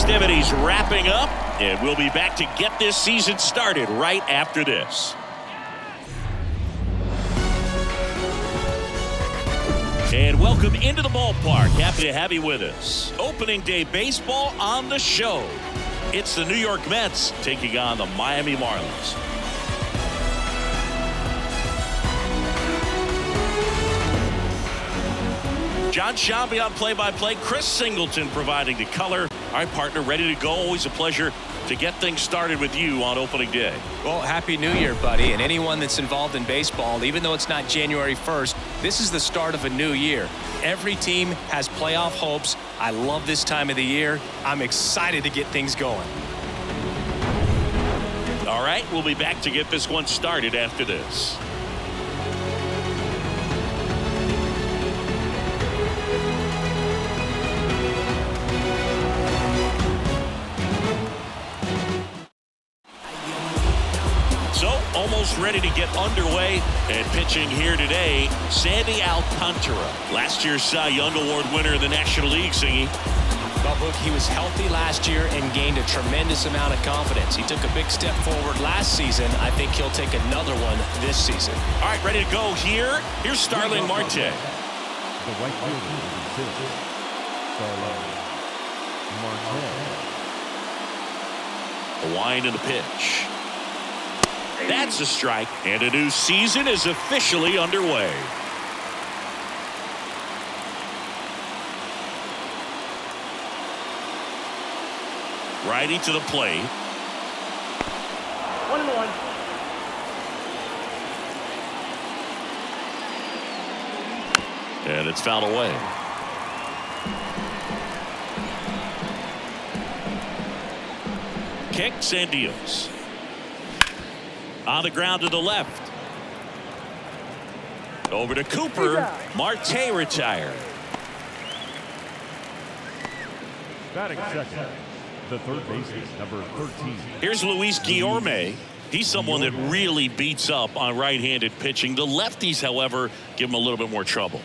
festivities wrapping up, and we'll be back to get this season started right after this. And welcome into the ballpark. Happy to have you with us. Opening day baseball on the show. It's the New York Mets taking on the Miami Marlins. John Shambi on play-by-play. Chris Singleton providing the color. All right, partner, ready to go. Always a pleasure to get things started with you on opening day. Well, Happy New Year, buddy. And anyone that's involved in baseball, even though it's not January 1st, this is the start of a new year. Every team has playoff hopes. I love this time of the year. I'm excited to get things going. All right, we'll be back to get this one started after this. Almost ready to get underway, and pitching here today, Sandy Alcantara, last year's Cy Young Award winner in the National League, Singy. Well, Book, he was healthy last year and gained a tremendous amount of confidence. He took a big step forward last season. I think he'll take another one this season. All right, ready to go here. Here's Starling Marte. The right fielder, Starling Marte. A wind in the pitch. That's a strike, and a new season is officially underway. Righty to the plate. 1-1. And it's fouled away. Kicks and deals. On the ground to the left. Over to Cooper. Marte retired. Batting second, the third baseman, number 13. Here's Luis Guillorme. He's someone that really beats up on right-handed pitching. The lefties, however, give him a little bit more trouble.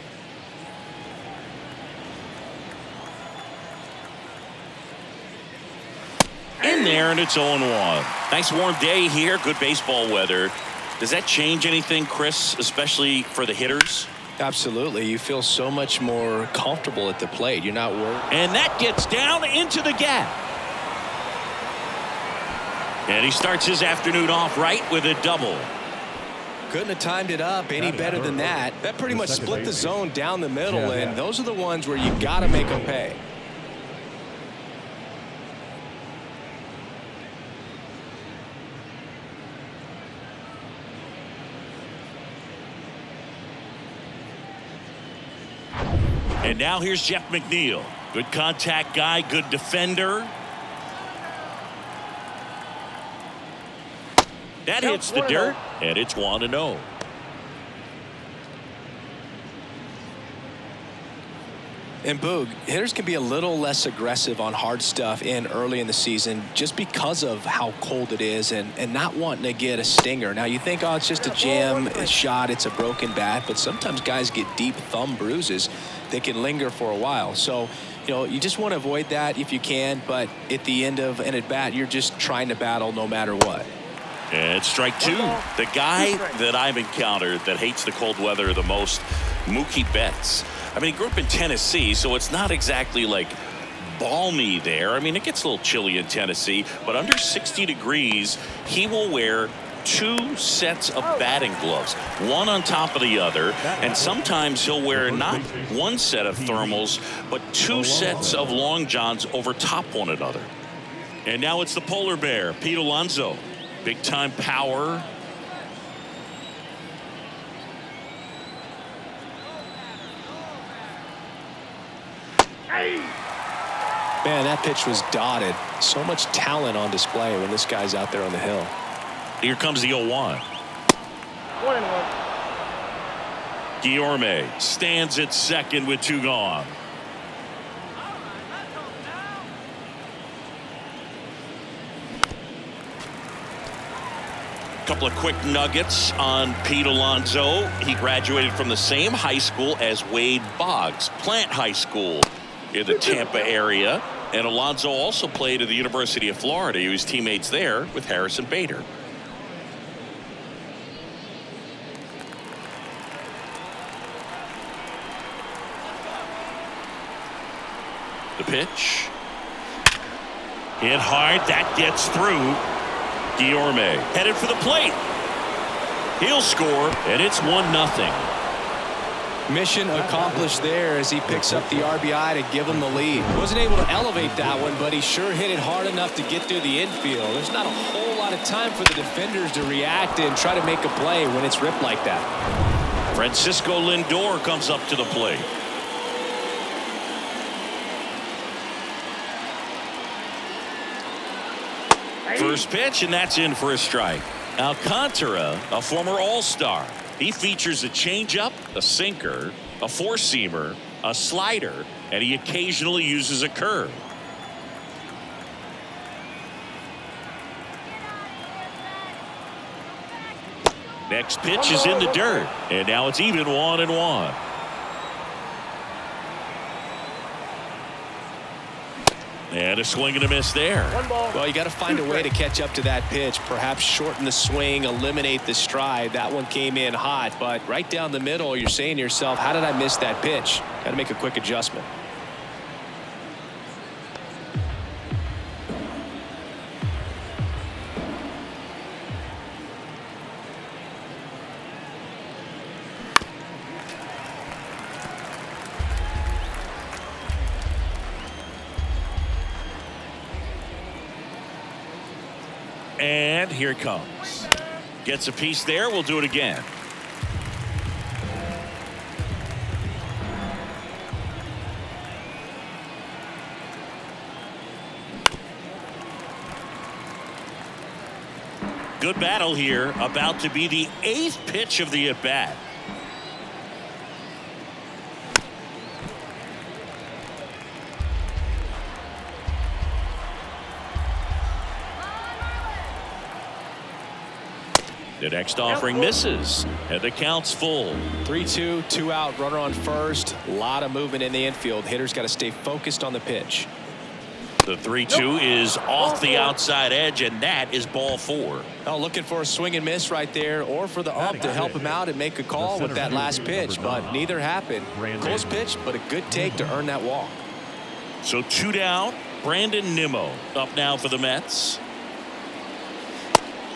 In there, and it's 0-1. Nice warm day here. Good baseball weather. Does that change anything, Chris, especially for the hitters? Absolutely. You feel so much more comfortable at the plate. You're not worried. And that gets down into the gap. And he starts his afternoon off right with a double. Couldn't have timed it up any better than that. That pretty much split the zone down the middle, and those are the ones where you got to make them pay. And now here's Jeff McNeil. Good contact guy, good defender. That hits the dirt, and it's 1-0. And Boog, hitters can be a little less aggressive on hard stuff early in the season just because of how cold it is and not wanting to get a stinger. Now you think, oh, it's just a jam, a shot, it's a broken bat, but sometimes guys get deep thumb bruises that can linger for a while. So, you know, you just want to avoid that if you can, but at the end of an at-bat, you're just trying to battle no matter what. And it's strike two. The guy that I've encountered that hates the cold weather the most, Mookie Betts. I mean, he grew up in Tennessee, so it's not exactly like balmy there. I mean, it gets a little chilly in Tennessee, but under 60 degrees, he will wear 2 sets of batting gloves, one on top of the other, and sometimes he'll wear not 1 set of thermals, but 2 sets of long johns over top one another. And now it's the polar bear, Pete Alonso. Big time power. Man, that pitch was dotted. So much talent on display when this guy's out there on the hill. Here comes the 0-1. 1-1. Guillorme stands at second with 2 gone. Couple of quick nuggets on Pete Alonso. He graduated from the same high school as Wade Boggs, Plant High School in the Tampa area. And Alonso also played at the University of Florida. He was teammates there with Harrison Bader. The pitch. Hit hard. That gets through. Guillorme headed for the plate. He'll score, and it's 1-0. Mission accomplished there as he picks up the RBI to give him the lead. Wasn't able to elevate that one, but he sure hit it hard enough to get through the infield. There's not a whole lot of time for the defenders to react and try to make a play when it's ripped like that. Francisco Lindor comes up to the plate. First pitch, and that's in for a strike. Alcantara, a former All-Star. He features a changeup, a sinker, a four-seamer, a slider, and he occasionally uses a curve. Next pitch is in the dirt, and now it's even 1-1. And a swing and a miss there. Well, you got to find a way to catch up to that pitch. Perhaps shorten the swing, eliminate the stride. That one came in hot, but right down the middle, you're saying to yourself, how did I miss that pitch? Got to make a quick adjustment. And here it comes. Gets a piece there. We'll do it again. Good battle here. About to be the 8th pitch of the at-bat. The next offering misses, and the count's full. 3-2, 2 out, runner on first. A lot of movement in the infield. Hitters got to stay focused on the pitch. The 3-2 is off the outside edge, and that is ball 4. Oh, looking for a swing and miss right there, or for the ump to help him out and make a call with that last pitch, but neither happened. Close pitch, but a good take to earn that walk. So 2 down. Brandon Nimmo up now for the Mets.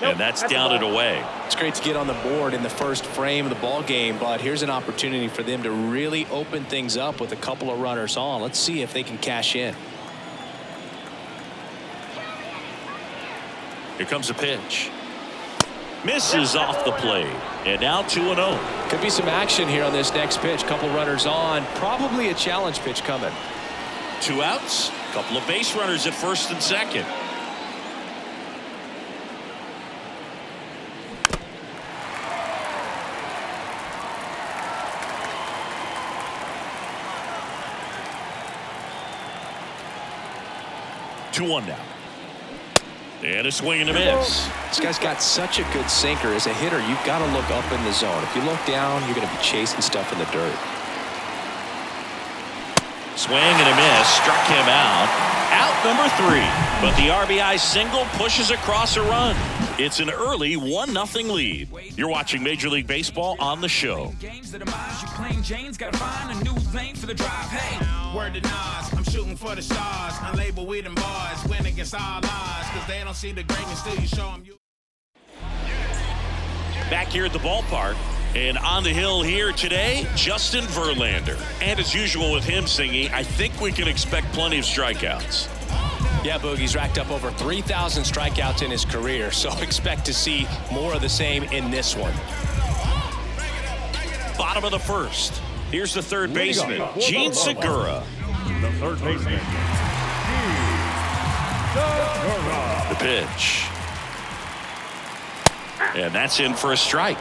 And that's down and away. It's great to get on the board in the first frame of the ball game, but here's an opportunity for them to really open things up with a couple of runners on. Let's see if they can cash in. Here comes a pitch. Misses off the plate. And now 2-0. Could be some action here on this next pitch. Couple runners on. Probably a challenge pitch coming. 2 outs. Couple of base runners at first and second. Two-one now. And a swing and a miss. This guy's got such a good sinker. As a hitter, you've got to look up in the zone. If you look down, you're going to be chasing stuff in the dirt. Swing and a miss. Struck him out. Out number 3. But the RBI single pushes across a run. It's an early 1-0 lead. You're watching Major League Baseball on the show. Word to Nas, I'm shooting for the stars. Unlabeled with them bars, win against all odds, cause they don't see the greatness till you show them you. Back here at the ballpark, and on the hill here today, Justin Verlander. And as usual with him singing, I think we can expect plenty of strikeouts. Yeah, Boogie's racked up over 3,000 strikeouts in his career, so expect to see more of the same in this one. Bottom of the first. Here's the third baseman, Gene Segura. The third baseman, Segura. The pitch. And that's in for a strike.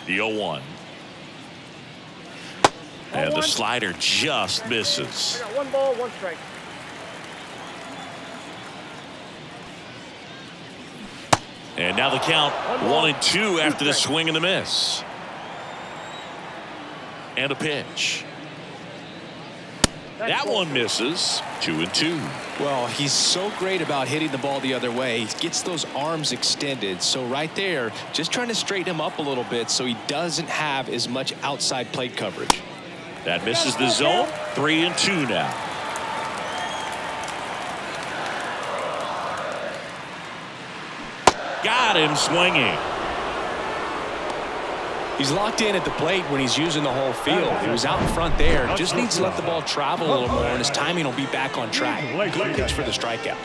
The 0-1. And the slider just misses. I got 1 ball, 1 strike. And now the count 1-2 after the swing and the miss. And a pitch. That one misses. 2-2. Well, he's so great about hitting the ball the other way. He gets those arms extended. So right there, just trying to straighten him up a little bit so he doesn't have as much outside plate coverage. That misses the zone. 3-2 now. Got him swinging. He's locked in at the plate when he's using the whole field. He was out in front there. Just needs to let the ball travel a little more, and his timing will be back on track. Good pitch for the strikeout.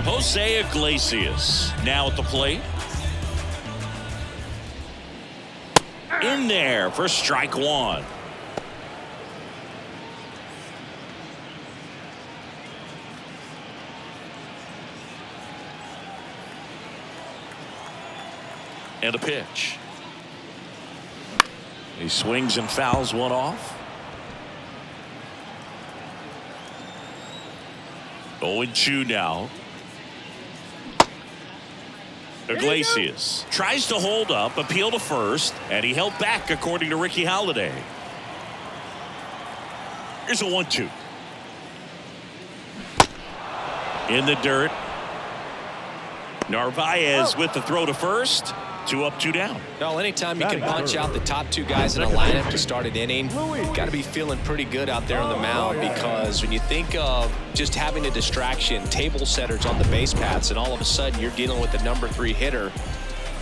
Jose Iglesias now at the plate. In there for strike one. And a pitch. He swings and fouls one off. 0-2 now. Iglesias tries to hold up, appeal to first, and he held back according to Ricky Holiday. Here's a 1-2. In the dirt. Narvaez with the throw to first. 2 up, 2 down. Well, anytime you can punch out the top two guys in a lineup to start an inning, got to be feeling pretty good out there on the mound, because when you think of just having a distraction, table setters on the base paths, and all of a sudden you're dealing with the number 3 hitter,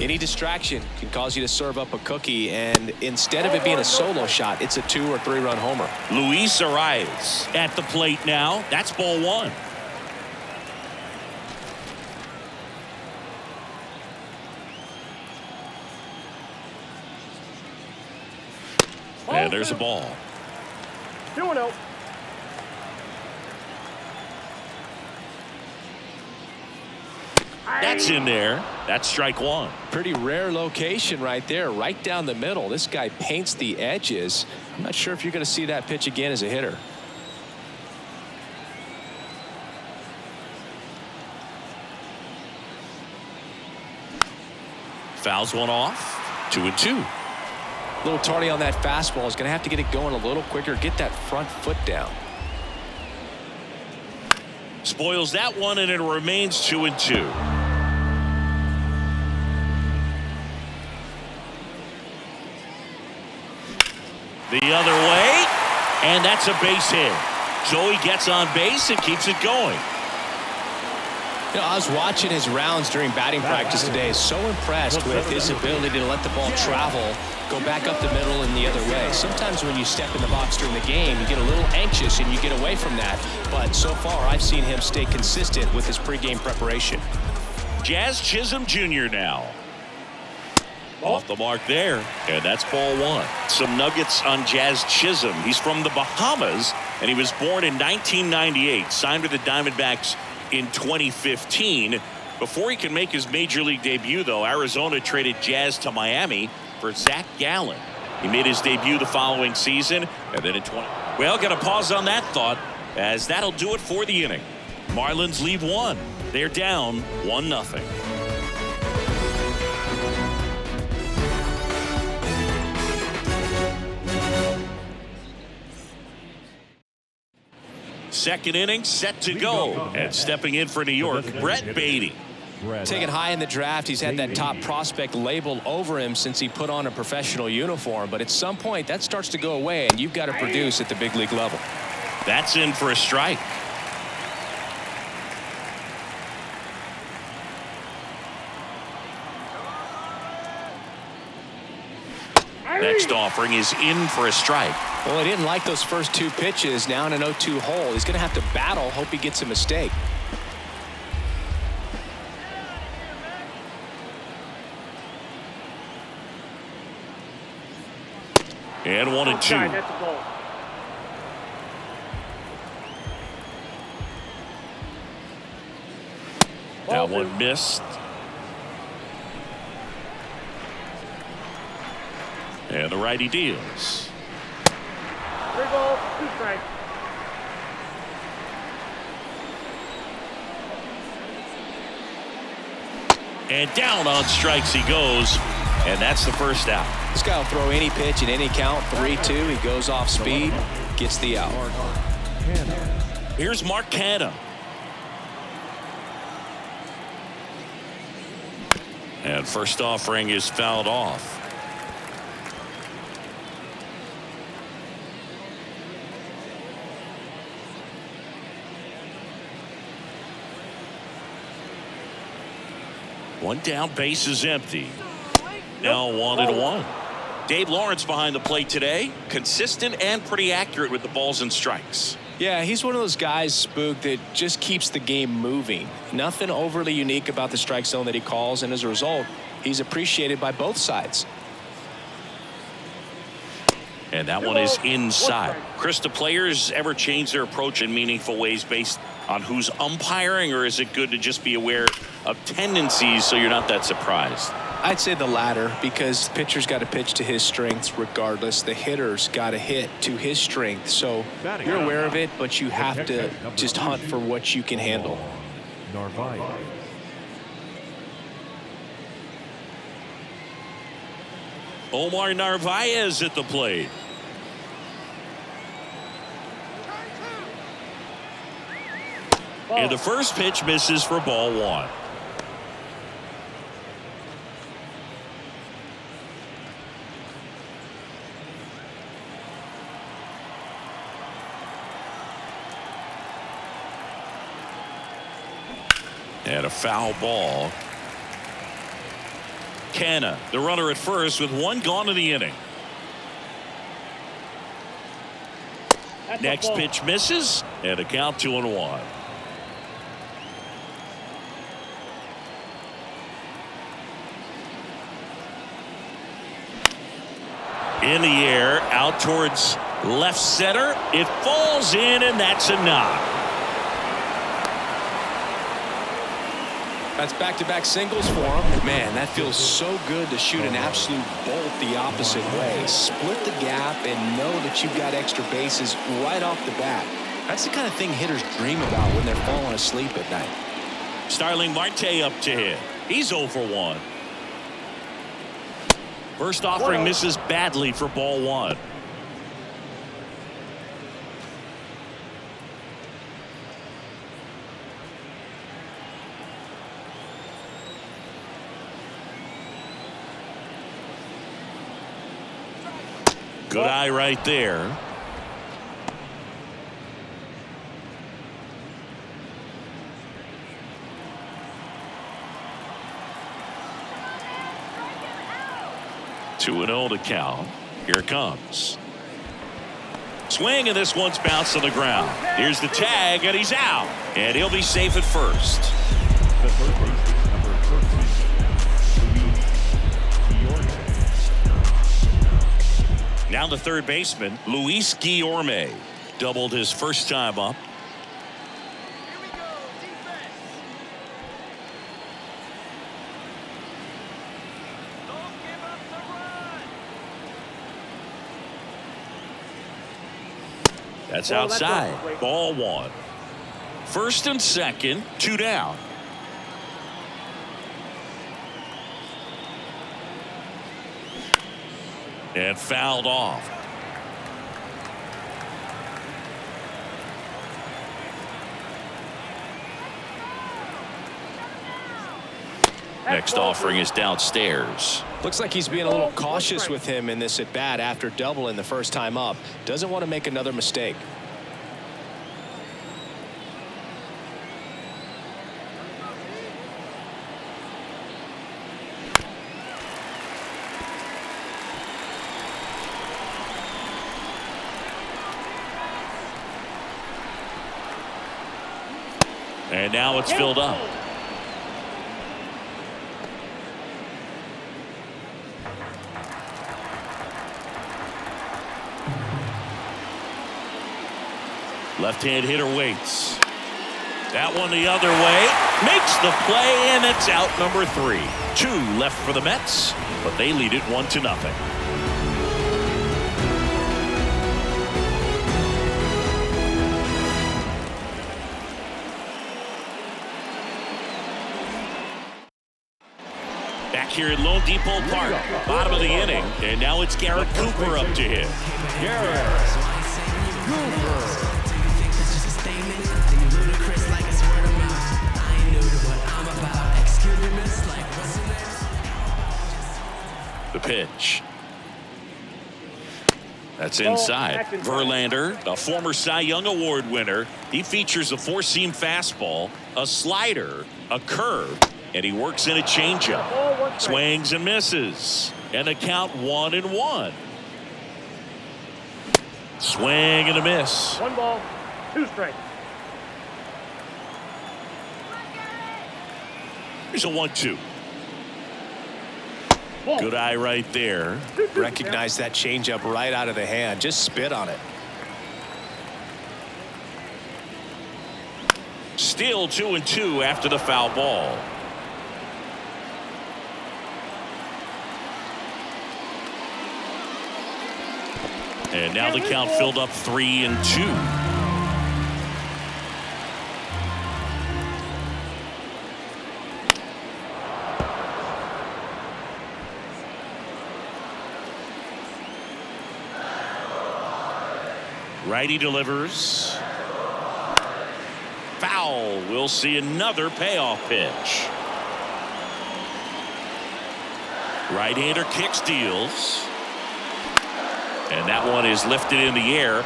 any distraction can cause you to serve up a cookie, and instead of it being a solo shot, it's a 2 or 3 run homer. Luis Arias at the plate now. That's ball 1. And there's a ball. 2-0. That's in there. That's strike 1. Pretty rare location right there, right down the middle. This guy paints the edges. I'm not sure if you're going to see that pitch again as a hitter. Fouls one off. 2-2. A little tardy on that fastball. Is going to have to get it going a little quicker, get that front foot down. Spoils that one, and it remains 2-2. The other way, and that's a base hit. So he gets on base and keeps it going. You know, I was watching his rounds during batting practice today. So impressed with his ability to let the ball travel, go back up the middle and the other way. Sometimes when you step in the box during the game, you get a little anxious and you get away from that. But so far, I've seen him stay consistent with his pregame preparation. Jazz Chisholm Jr. now. Off the mark there, and that's ball 1. Some nuggets on Jazz Chisholm. He's from the Bahamas, and he was born in 1998. Signed with the Diamondbacks in 2015. Before he can make his major league debut, though, Arizona traded Jazz to Miami for Zach Gallen. He made his debut the following season, and then in Well, got to pause on that thought, as that'll do it for the inning. Marlins leave 1. They're down 1-0. Second inning set to go, and stepping in for New York, Brett Beatty. Taken high in the draft, he's had that top prospect label over him since he put on a professional uniform, but at some point that starts to go away, and you've got to produce at the big league level. That's in for a strike. Next offering is in for a strike. Well, he didn't like those first 2 pitches. Now in an 0-2 hole, he's going to have to battle, hope he gets a mistake. And 1-2. That one missed. And the righty deals. balls, 2 strikes. And down on strikes he goes, and that's the first out. This guy will throw any pitch in any count. 3-2. He goes off speed, gets the out. Here's Mark Canha. And first offering is fouled off. One down, base is empty. Now 1-1. Dave Lawrence behind the plate today. Consistent and pretty accurate with the balls and strikes. Yeah, he's one of those guys, Spook, that just keeps the game moving. Nothing overly unique about the strike zone that he calls, and as a result, he's appreciated by both sides. And that one is inside. Chris, do players ever change their approach in meaningful ways based on who's umpiring, or is it good to just be aware of tendencies so you're not that surprised? I'd say the latter, because the pitcher's got to pitch to his strengths regardless. The hitter's got to hit to his strength. So you're aware of it, but you have to just hunt for what you can handle. Narvaez. Omar Narvaez at the plate. And the first pitch misses for ball 1. And a foul ball. Canha, the runner at first with 1 gone in the inning. Next pitch misses, and a count 2-1. In the air, out towards left center. It falls in, and that's a knock. That's back-to-back singles for him. Man, that feels so good to shoot an absolute bolt the opposite way. Split the gap and know that you've got extra bases right off the bat. That's the kind of thing hitters dream about when they're falling asleep at night. Starling Marte up to hit. He's 0 for 1. First offering misses badly for ball 1. Good eye right there. Two 2-0 to count. Here it comes. Swing, and this one's bounced on the ground. Here's the tag, and he's out. And he'll be safe at first. The third baseman, number 13, Now the third baseman, Luis Guillorme, doubled his first time up. That's outside. Ball 1. First and second, 2 down. And fouled off. Next offering is downstairs. Looks like he's being a little cautious with him in this at bat after doubling the first time up. Doesn't want to make another mistake. And now it's filled up. Left-hand hitter waits. That one the other way. Makes the play, and it's out number 3. 2 left for the Mets, but they lead it 1-0. back here at Lone Depot Park. Bottom of the inning. And now it's Garrett Cooper up to hit. Garrett Cooper. The pitch. That's inside. Verlander, a former Cy Young Award winner. He features a four-seam fastball, a slider, a curve, and he works in a changeup. Swings and misses. And the count 1-1. Swing and a miss. 1 ball, 2 strikes. Here's a 1-2. Good eye right there. Recognize that changeup right out of the hand. Just spit on it. Still 2-2 after the foul ball. And now the count filled up 3-2. Righty delivers. Foul. We'll see another payoff pitch. Right-hander kicks, deals. And that one is lifted in the air.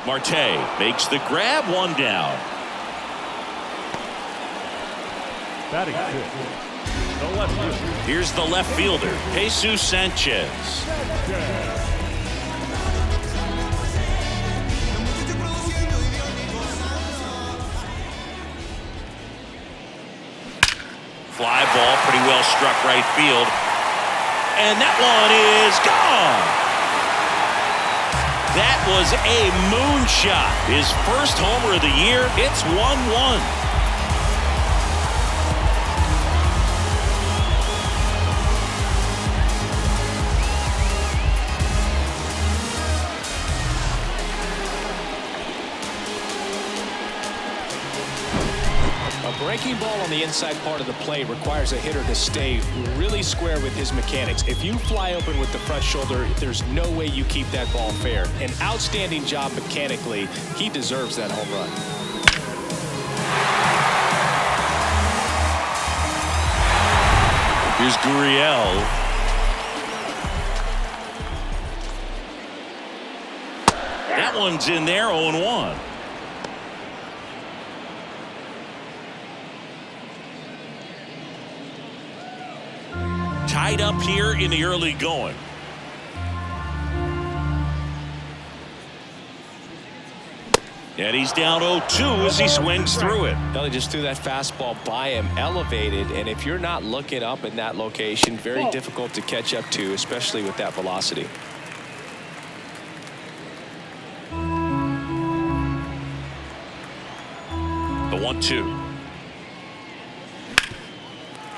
Marte makes the grab, 1 down. Batting 6th, the left fielder. Here's the left fielder, Jesus Sanchez. Fly ball, pretty well struck right field. And that one is gone. That was a moonshot. His first homer of the year. It's 1-1. Breaking ball on the inside part of the plate requires a hitter to stay really square with his mechanics. If you fly open with the front shoulder, there's no way you keep that ball fair. An outstanding job mechanically. He deserves that home run. Here's Gurriel. That one's in there, 0-1. Tied up here in the early going. And he's down 0-2 as he swings through it. They just threw that fastball by him, elevated, and if you're not looking up in that location, very difficult to catch up to, especially with that velocity. The 1-2.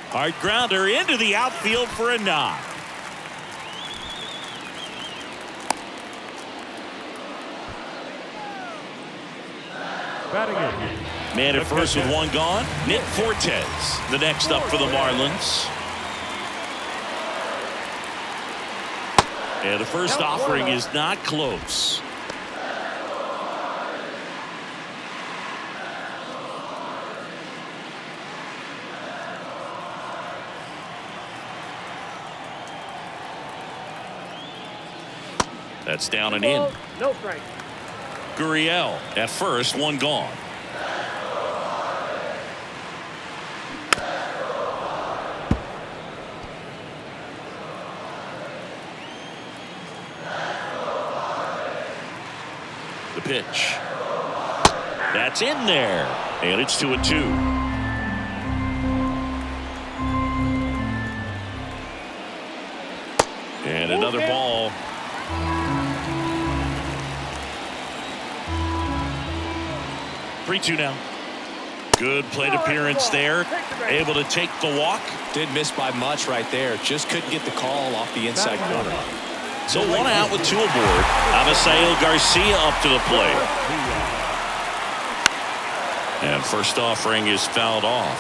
Hard grounder into the outfield for a knock. Batting 8th. Man at first with 1 gone. Nick Fortes, the next up for the Marlins. And the first offering is not close. That's down and in. No strike. Gurriel at first, 1 gone. The pitch. That's in there. And it's 2-2. And another ball. Three-2 now. Good plate appearance there. Able to take the walk. Did miss by much right there. Just couldn't get the call off the inside corner. So 1 out with 2 aboard. Avisail Garcia up to the plate. And first offering is fouled off.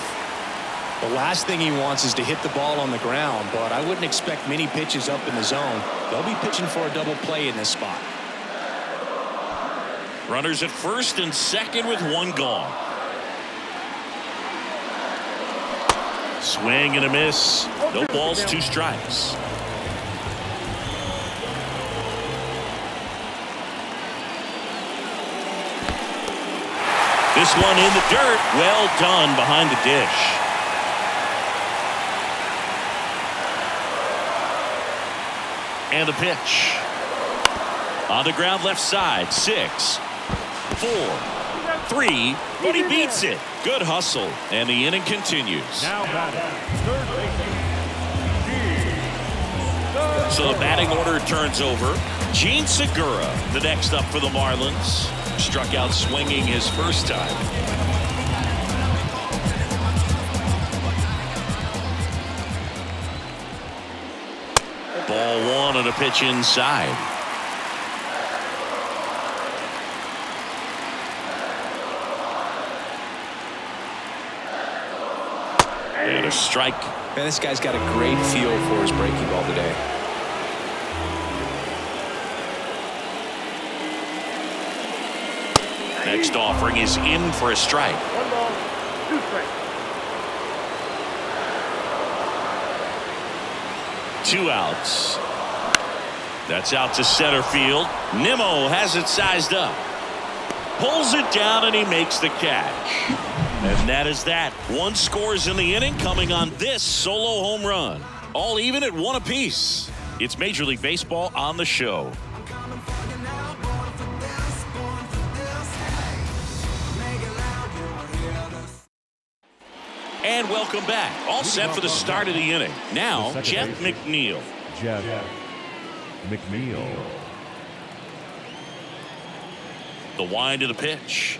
The last thing he wants is to hit the ball on the ground, but I wouldn't expect many pitches up in the zone. They'll be pitching for a double play in this spot. Runners at first and second with one gone. Swing and a miss. No balls, 2 strikes. This one in the dirt. Well done behind the dish. And the pitch. On the ground left side. 6, 4, 3, but he beats it. Good hustle. And the inning continues. Now batting, third baseman. So the batting order turns over. Gene Segura, the next up for the Marlins. Struck out swinging his first time. Ball 1 on a pitch inside. And a strike. Man, this guy's got a great feel for his breaking ball today. Next offering is in for a strike. 1 ball, 2 strikes. 2 outs. That's out to center field. Nimmo has it sized up. Pulls it down and he makes the catch. And that is that. 1 scores in the inning coming on this solo home run. All even at 1 apiece. It's Major League Baseball on the show. And welcome back. All set for the start of the inning. Now, Jeff McNeil. Jeff McNeil. The wind of the pitch.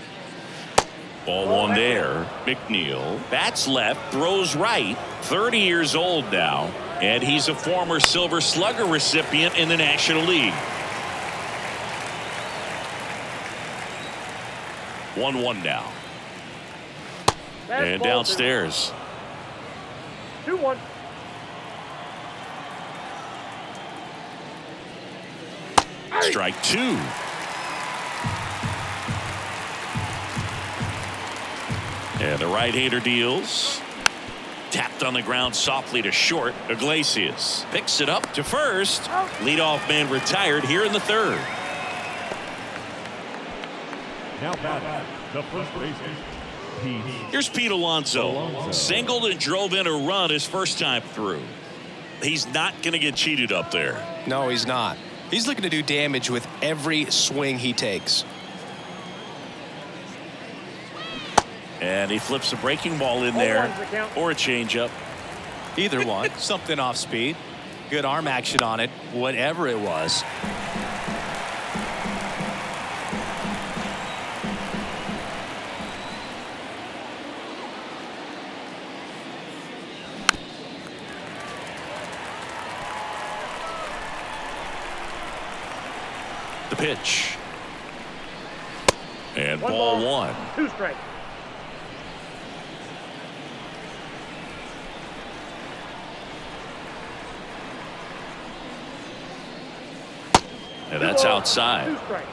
Ball 1 there. McNeil bats left, throws right. 30 years old now, and he's a former Silver Slugger recipient in the National League. 1-1 now. And downstairs. 2-1. Strike 2. And the right-hander deals. Tapped on the ground softly to short. Iglesias picks it up to first. Leadoff man retired here in the 3rd. Now batting, the first baseman. Here's Pete Alonso. Singled and drove in a run his first time through. He's not going to get cheated up there. No, he's not. He's looking to do damage with every swing he takes. And he flips a breaking ball in there, or a changeup. Either one. Something off speed. Good arm action on it, whatever it was. The pitch. And ball 1. 2 strikes. And that's outside. 2 strikes.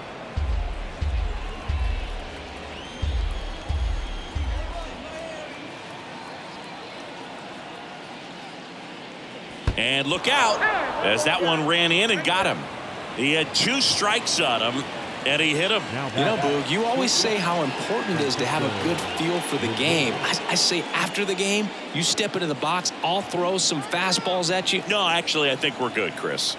And look out as that one ran in and got him. He had 2 strikes on him, and he hit him. You know, Boog, you always say how important it is to have a good feel for the game. I say after the game, you step into the box, I'll throw some fastballs at you. No, actually, I think we're good, Chris.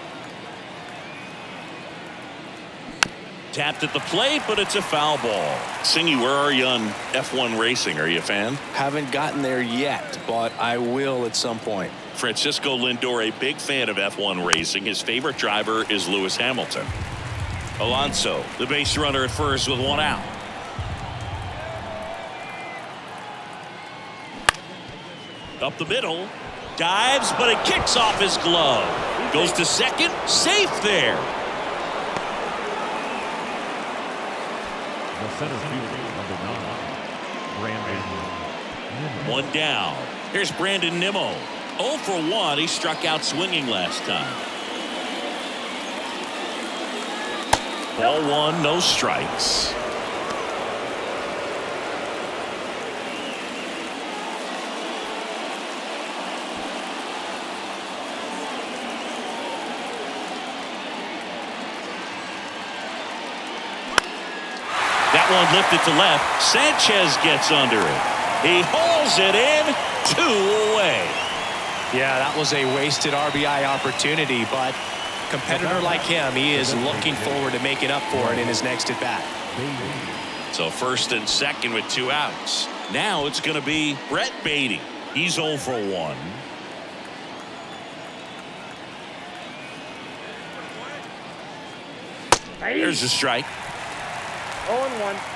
Tapped at the plate, but it's a foul ball. Singy, where are you on F1 racing? Are you a fan? Haven't gotten there yet, but I will at some point. Francisco Lindor, a big fan of F1 racing. His favorite driver is Lewis Hamilton. Alonso, the base runner at first with 1 out. Up the middle, dives, but it kicks off his glove. Goes to second, safe there. The center fielder, number 9, Brandon. 1 down. Here's Brandon Nimmo. 0 for 1. He struck out swinging last time. Ball 1, no strikes. That one lifted to left. Sanchez gets under it. He hauls it in. 2 away. Yeah, that was a wasted RBI opportunity, but a competitor like him, he is looking forward to making up for it in his next at bat. So first and second with 2 outs. Now it's going to be Brett Beatty. He's 0 for 1. Here's a strike. 0-1.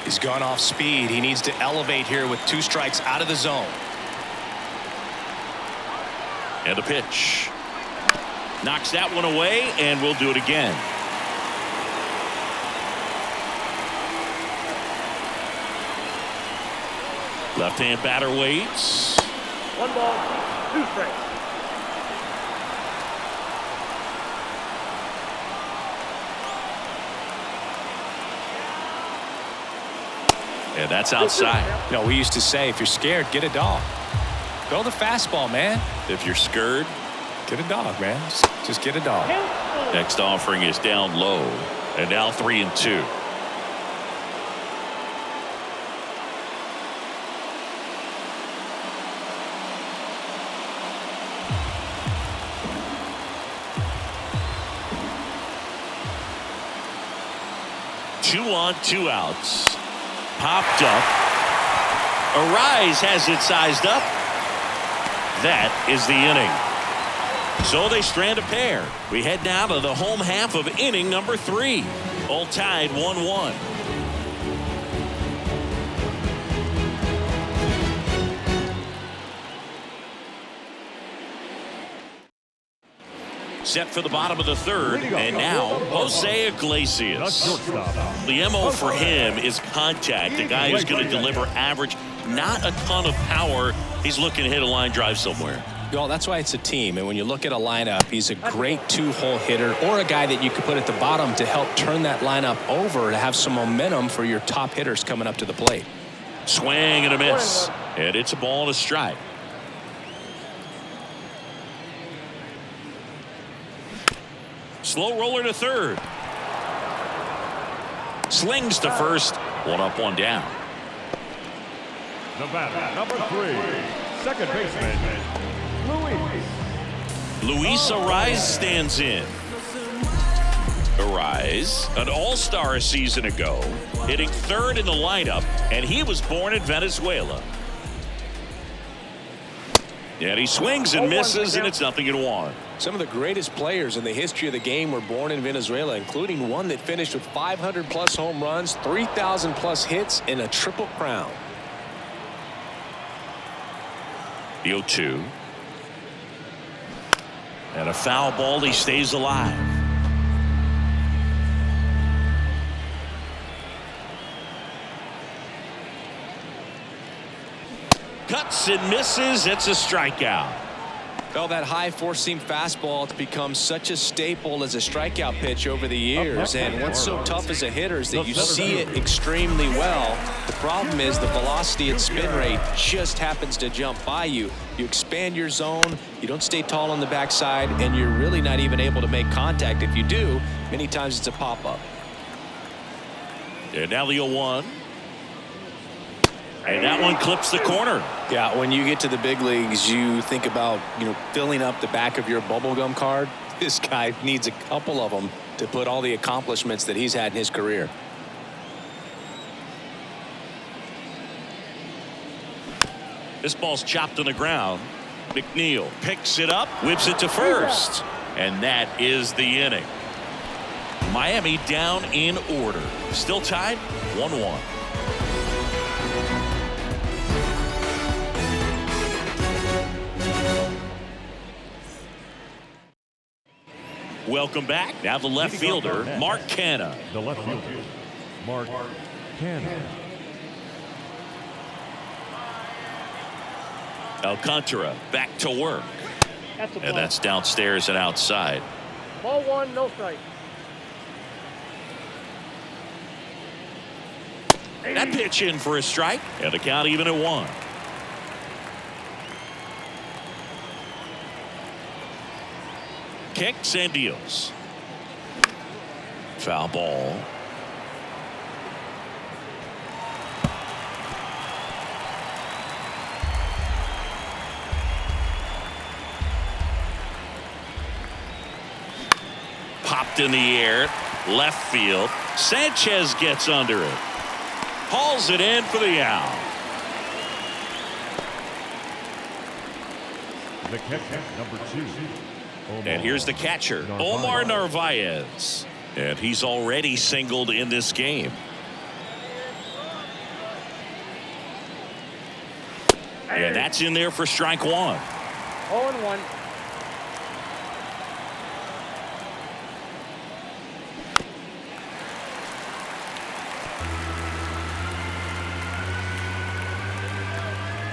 He's gone off speed. He needs to elevate here with 2 strikes out of the zone. And a pitch. Knocks that one away, and we'll do it again. Left-hand batter waits. 1 ball, 2 strikes. And that's outside. You know, we used to say, if you're scared, get a dog. Throw the fastball, man. If you're scared, get a dog, man. Just get a dog. next offering is down low. And now 3-2. Two on, 2 outs. Popped up. Arise has it sized up. That is the inning. So they strand a pair. We head now to the home half of inning number 3. All tied 1-1. Set for the bottom of the 3rd, and now Jose Iglesias. The MO for him is contact. A guy who's going to deliver average, not a ton of power. He's looking to hit a line drive somewhere. Well, that's why it's a team. And when you look at a lineup, he's a great 2-hole hitter, or a guy that you could put at the bottom to help turn that lineup over to have some momentum for your top hitters coming up to the plate. Swing and a miss. And it's a ball and a strike. Slow roller to 3rd. Slings to 1st. 1 up, 1 down. The batter, number 3, second baseman, Luis Arise stands in. Arise, an all-star a season ago, hitting 3rd in the lineup, and he was born in Venezuela. And he swings and misses, and it's 0-1. Some of the greatest players in the history of the game were born in Venezuela, including one that finished with 500-plus home runs, 3,000-plus hits, and a triple crown. The 0-2. And a foul ball. He stays alive. Cuts and misses. It's a strikeout. Well, that high four-seam fastball has become such a staple as a strikeout pitch over the years. And what's so tough as a hitter is that you see it extremely well. The problem is the velocity and spin rate just happens to jump by you. You expand your zone, you don't stay tall on the backside, and you're really not even able to make contact. If you do, many times it's a pop-up. And now the 0-1. And that one clips the corner. Yeah, when you get to the big leagues, you think about, filling up the back of your bubblegum card. This guy needs a couple of them to put all the accomplishments that he's had in his career. This ball's chopped on the ground. McNeil picks it up, whips it to 1st. And that is the inning. Miami down in order. Still tied 1-1. Welcome back. Now the left fielder, Mark Canha. The left fielder, Mark Canha. Alcantara back to work. That's a ball. And that's downstairs and outside. Ball one, no strike. That pitch in for a strike. And the count even at 1. Kicks and deals. Foul ball. Popped in the air. Left field. Sanchez gets under it. Hauls it in for the out. The catcher, number 2. And here's the catcher, Omar Narvaez. And he's already singled in this game. And that's in there for strike 1. 0-1.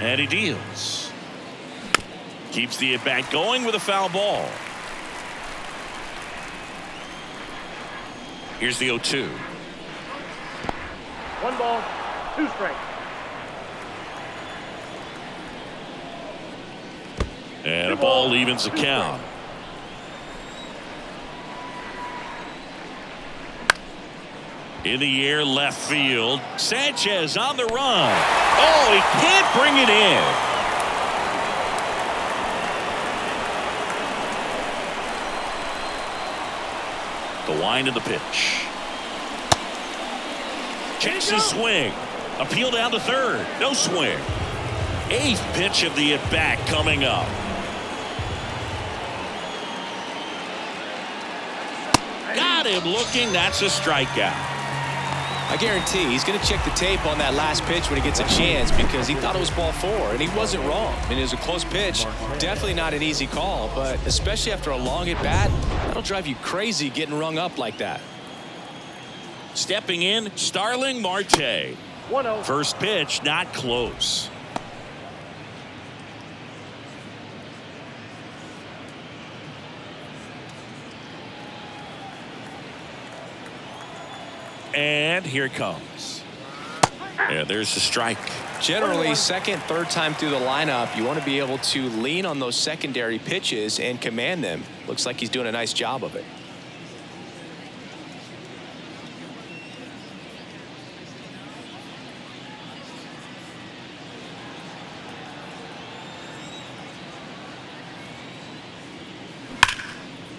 And he deals. Keeps the at-bat going with a foul ball. Here's the 0-2. 1 ball, 2 strikes. And a ball evens the count. In the air, left field. Sanchez on the run. Oh, he can't bring it in. The wind of the pitch. Checks his swing. Appeal down to third. No swing. 8th pitch of the at-bat coming up. Got him looking. That's a strikeout. I guarantee he's going to check the tape on that last pitch when he gets a chance, because he thought it was ball 4, and he wasn't wrong. I mean, it was a close pitch. Definitely not an easy call, but especially after a long at-bat, that'll drive you crazy getting rung up like that. Stepping in, Starling Marte. 1-0. First pitch, not close. And here it comes. Yeah, there's the strike. Generally, second, third time through the lineup, you want to be able to lean on those secondary pitches and command them. Looks like he's doing a nice job of it.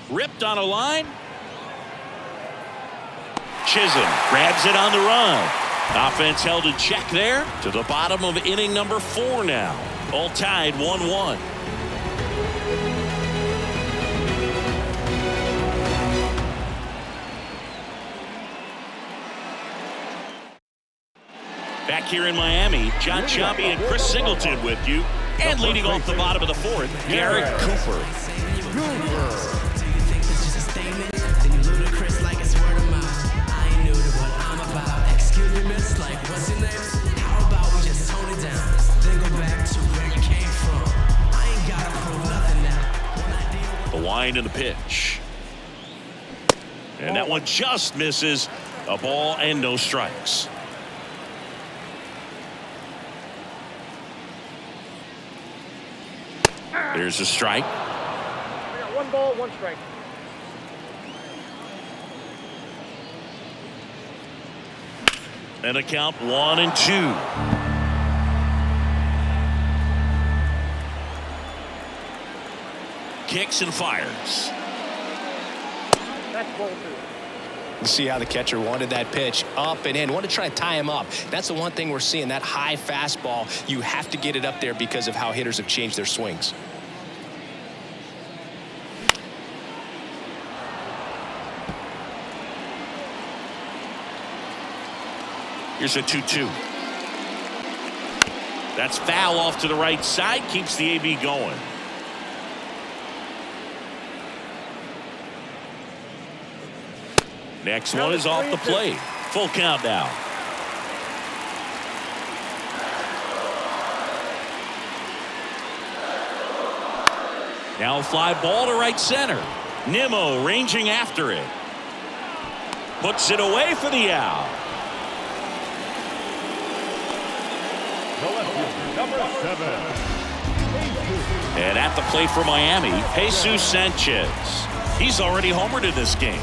Ripped on a line. Chisholm grabs it on the run. Offense held in check there to the bottom of inning number 4 now. All tied 1-1. Back here in Miami, John Sciambi and Chris Singleton with you. And leading off the bottom of the 4th, Garrett Cooper. The wind and the pitch. And that one just misses. A ball and no strikes. There's a strike. We got 1 ball, 1 strike. And a count 1-2. Kicks and fires. That's ball 2. You see how the catcher wanted that pitch up and in. Want to try to tie him up. That's the one thing we're seeing, that high fastball. You have to get it up there because of how hitters have changed their swings. Here's a 2-2. That's foul off to the right side. Keeps the AB going. Next one is off the plate. Full count now. Now a fly ball to right center. Nimmo ranging after it. Puts it away for the out. The left fielder, number 7. And at the plate for Miami, Jesus Sanchez. He's already homered in this game.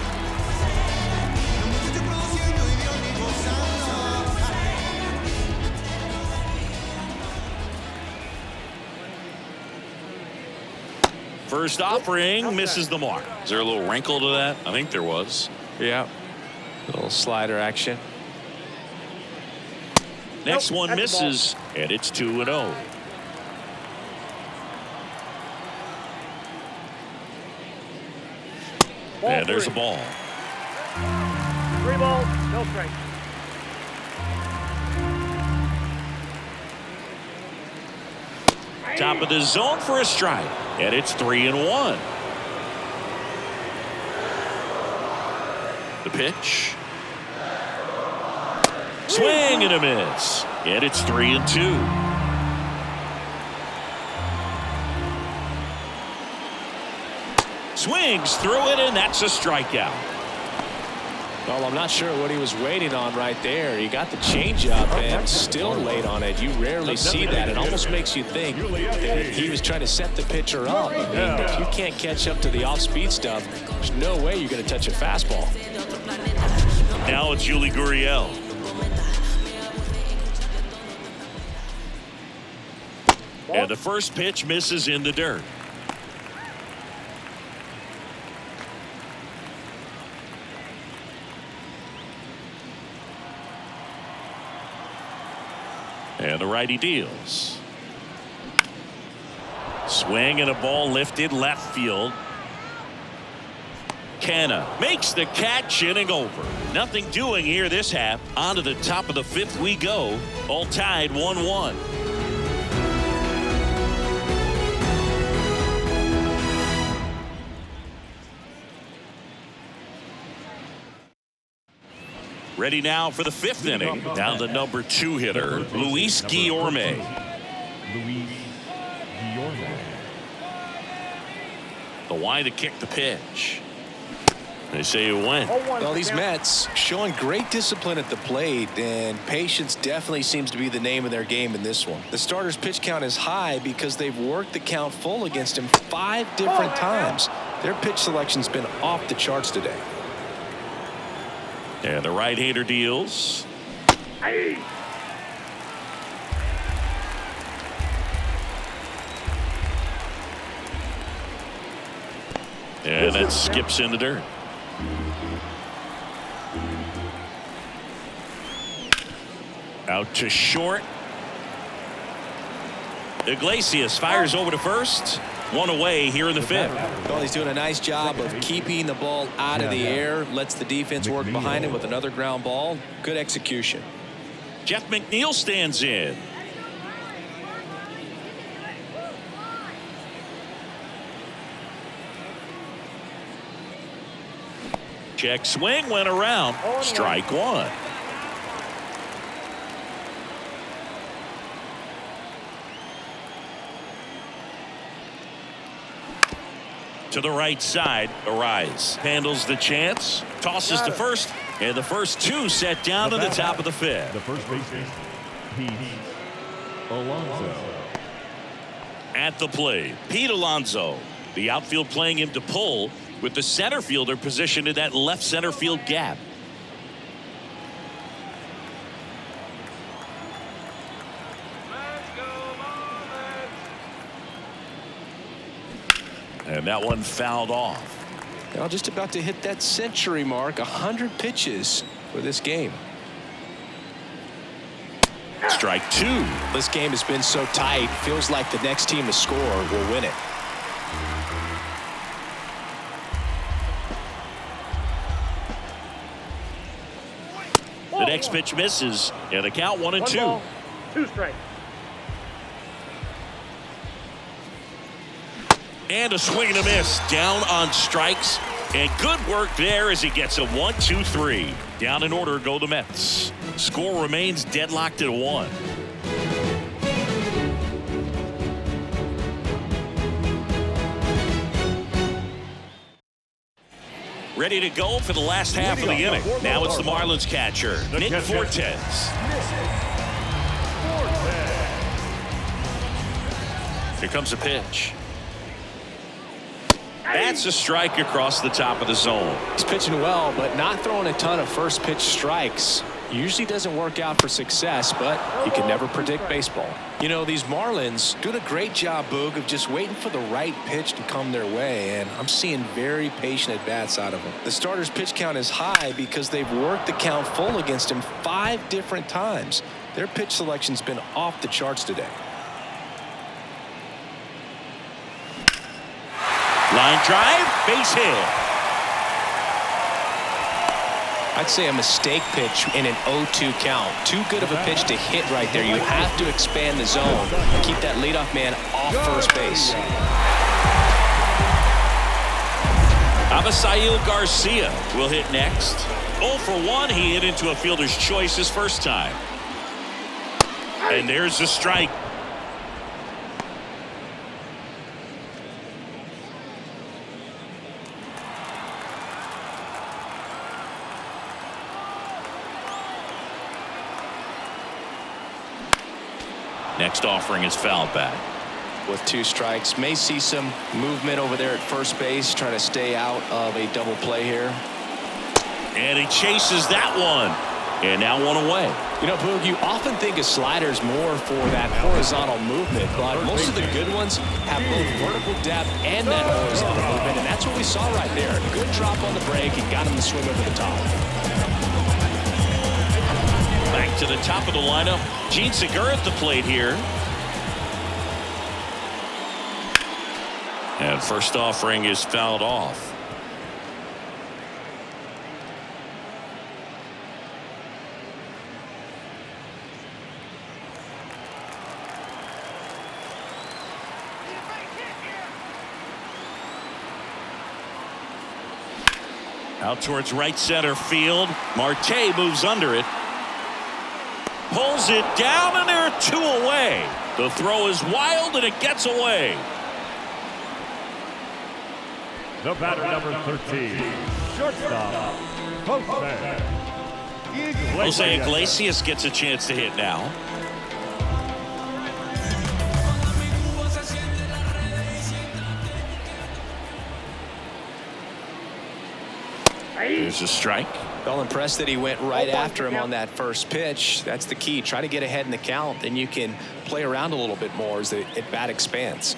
First offering misses the mark. Is there a little wrinkle to that? I think there was. Yeah. A little slider action. Next one misses, and it's 2-0. And there's a ball. 3 balls, no strikes. Top of the zone for a strike, and it's 3-1. The pitch. Swing and a miss, and it's 3-2. Swings through it, and that's a strikeout. Well, I'm not sure what he was waiting on right there. He got the changeup and still late on it. You rarely see that. It almost makes you think that he was trying to set the pitcher up. I mean, if you can't catch up to the off-speed stuff, there's no way you're going to touch a fastball. Now it's Yuli Gurriel. And the first pitch misses in the dirt. And the righty deals. Swing and a ball lifted left field. Canna makes the catch, inning over. Nothing doing here this half. On to the top of the 5th we go. All tied 1-1. Ready now for the 5th inning. Now the number 2 hitter, Luis Guillorme. Luis Guillorme. The wide to kick the pitch. They say it went. Well, these Mets showing great discipline at the plate, and patience definitely seems to be the name of their game in this one. The starter's pitch count is high because they've worked the count full against him 5 different times. Their pitch selection's been off the charts today. And the right-hander deals. And that skips in the dirt. Out to short. Iglesias fires over to first. One away here in the 5th. Well, he's doing a nice job of keeping the ball out of the air. Lets the defense work behind him with another ground ball. Good execution. Jeff McNeil stands in. Check swing, went around. Strike 1. To the right side, Arise handles the chance, tosses to first, and the first 2 set down to the top of the 5th. The first baseman, Pete Alonso. At the plate, Pete Alonso. The outfield playing him to pull, with the center fielder positioned in that left center field gap. And that one fouled off. Now just about to hit that century mark, 100 pitches for this game. Strike 2. This game has been so tight, feels like the next team to score will win it. The next pitch misses, and the count 1-2. 1 ball, 2 strikes. And a swing and a miss. Down on strikes. And good work there as he gets a 1-2-3. Down in order go the Mets. Score remains deadlocked at 1. Ready to go for the last half of the inning. Now it's the Marlins catcher, Nick Fortes. Here comes a pitch. That's a strike across the top of the zone. He's pitching well, but not throwing a ton of first pitch strikes. Usually doesn't work out for success, but you can never predict baseball. You know, these Marlins doing a great job, Boog, of just waiting for the right pitch to come their way, and I'm seeing very patient at-bats out of them. The starter's pitch count is high because they've worked the count full against him 5 different times. Their pitch selection's been off the charts today. Line drive, base hit. I'd say a mistake pitch in an 0-2 count. Too good of a pitch to hit right there. You have to expand the zone and keep that leadoff man off first base. Avisail Garcia will hit next. 0 for 1. He hit into a fielder's choice his first time. And there's the strike. Next offering is fouled back. With 2 strikes, may see some movement over there at first base, trying to stay out of a double play here. And he chases that one. And now 1 away. You know, Boog, you often think a slider's more for that horizontal movement, but most of the good ones have both vertical depth and that horizontal movement, and that's what we saw right there. Good drop on the break and got him to swing over the top. Back to the top of the lineup. Gene Segura at the plate here. And first offering is fouled off. Out towards right center field. Marte moves under it. Pulls it down, and there are 2 away. The throw is wild, and it gets away. The batter, number 13, shortstop, Jose Iglesias gets a chance to hit now. There's a strike. Well, impressed that he went right after him on that first pitch. That's the key. Try to get ahead in the count, then you can play around a little bit more as the at-bat expands.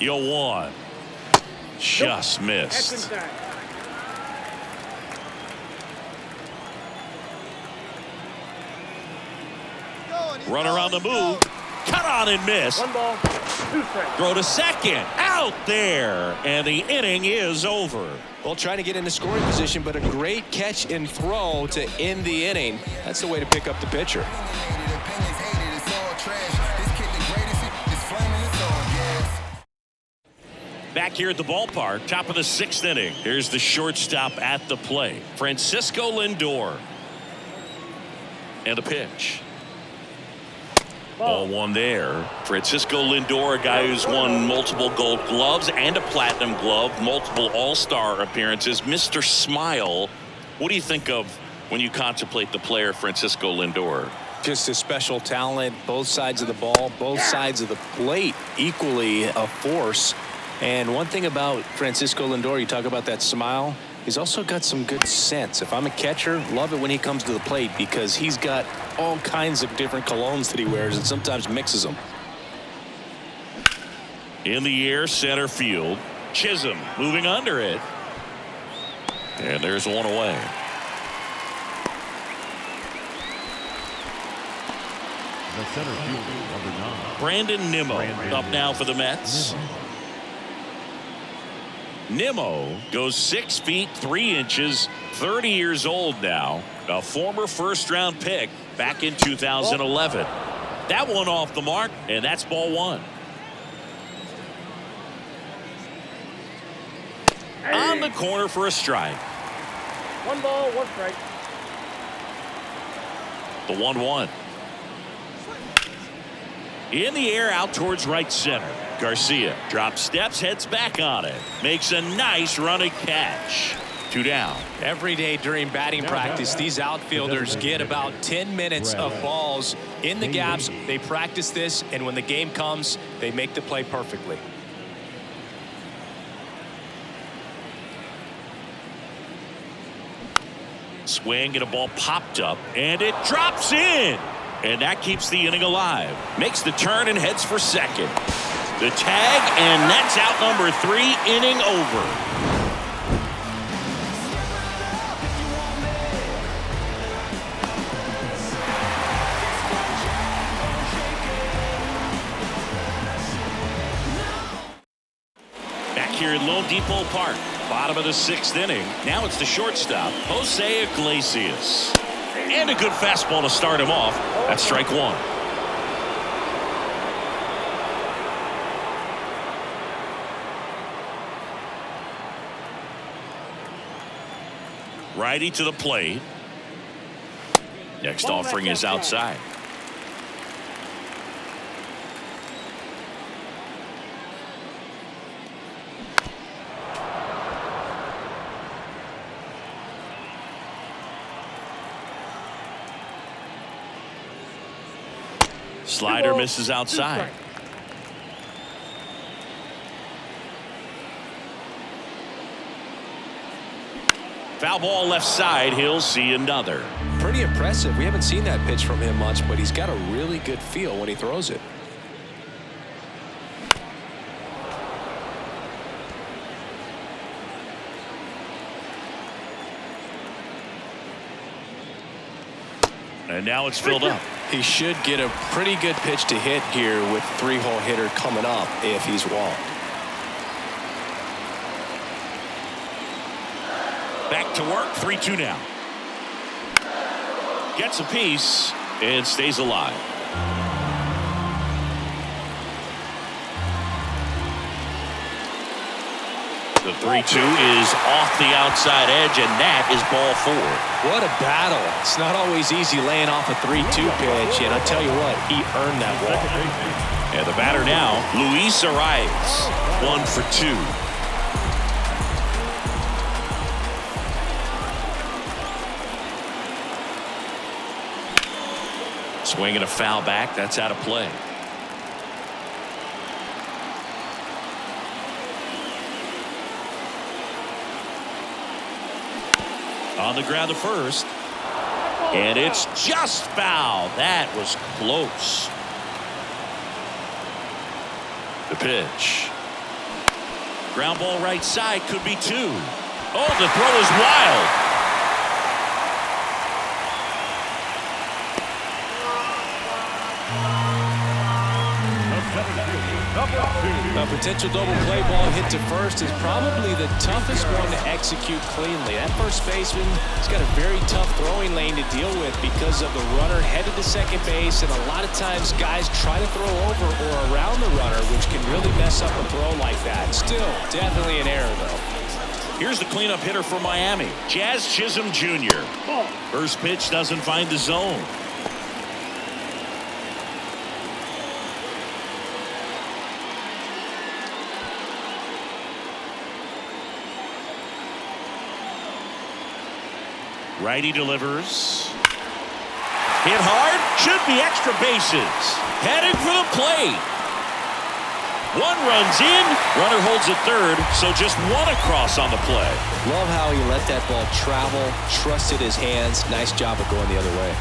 0-1. Just missed. Runner on the move. Cut on and miss. 1 ball, 2 strikes. Throw to second. Out there. And the inning is over. Well, trying to get into scoring position, but a great catch and throw to end the inning. That's the way to pick up the pitcher. Back here at the ballpark, top of the 6th inning. Here's the shortstop at the plate, Francisco Lindor. And a pitch. Ball 1 there. Francisco Lindor, a guy who's won multiple Gold Gloves and a Platinum Glove, multiple All-Star appearances. Mr. Smile, what do you think of when you contemplate the player Francisco Lindor? Just a special talent, both sides of the ball, both sides of the plate, equally a force. And one thing about Francisco Lindor, you talk about that smile, he's also got some good sense. If I'm a catcher, love it when he comes to the plate because he's got all kinds of different colognes that he wears and sometimes mixes them. In the air, center field. Chisholm moving under it. And there's 1 away. The center fielder, number 9. Brandon Nimmo up now for the Mets. Nimmo goes 6 feet 3 inches, 30 years old now, a former first-round pick back in 2011. That one off the mark, and that's ball 1. around the corner for a strike. 1 ball, 1 strike. The 1-1. In the air out towards right center. Garcia drops steps, heads back on it. Makes a nice running catch. 2 down. Every day during batting practice, these outfielders get about 10 minutes of balls in the gaps. They practice this, and when the game comes, they make the play perfectly. Swing and a ball popped up, and it drops in. And that keeps the inning alive. Makes the turn and heads for second. The tag, and that's out number 3, inning over. Back here at Lone Depot Park, bottom of the 6th inning. Now it's the shortstop, Jose Iglesias. And a good fastball to start him off. That's strike 1. Righty to the plate. Next offering is outside. Slider misses outside. Foul ball left side. He'll see another. Pretty impressive. We haven't seen that pitch from him much, but he's got a really good feel when he throws it. And now it's filled up. He should get a pretty good pitch to hit here with 3-hole hitter coming up if he's walked. Back to work. 3-2 now. Gets a piece and stays alive. The 3-2 is off the outside edge, and that is ball 4. What a battle. It's not always easy laying off a 3-2 pitch, and I'll tell you what, he earned that walk. And the batter now, Luis Arias, 1 for 2. Swing and a foul back. That's out of play. On the ground to first. And it's just foul. That was close. The pitch. Ground ball right side, could be 2. Oh, the throw is wild. A potential double play ball hit to first is probably the toughest one to execute cleanly. That first baseman has got a very tough throwing lane to deal with because of the runner headed to second base, and a lot of times guys try to throw over or around the runner, which can really mess up a throw like that. Still, definitely an error, though. Here's the cleanup hitter for Miami, Jazz Chisholm Jr. First pitch doesn't find the zone. Righty delivers. Hit hard. Should be extra bases. Headed for the plate. 1 runs in. Runner holds at third, so just 1 across on the play. Love how he let that ball travel, trusted his hands. Nice job of going the other way.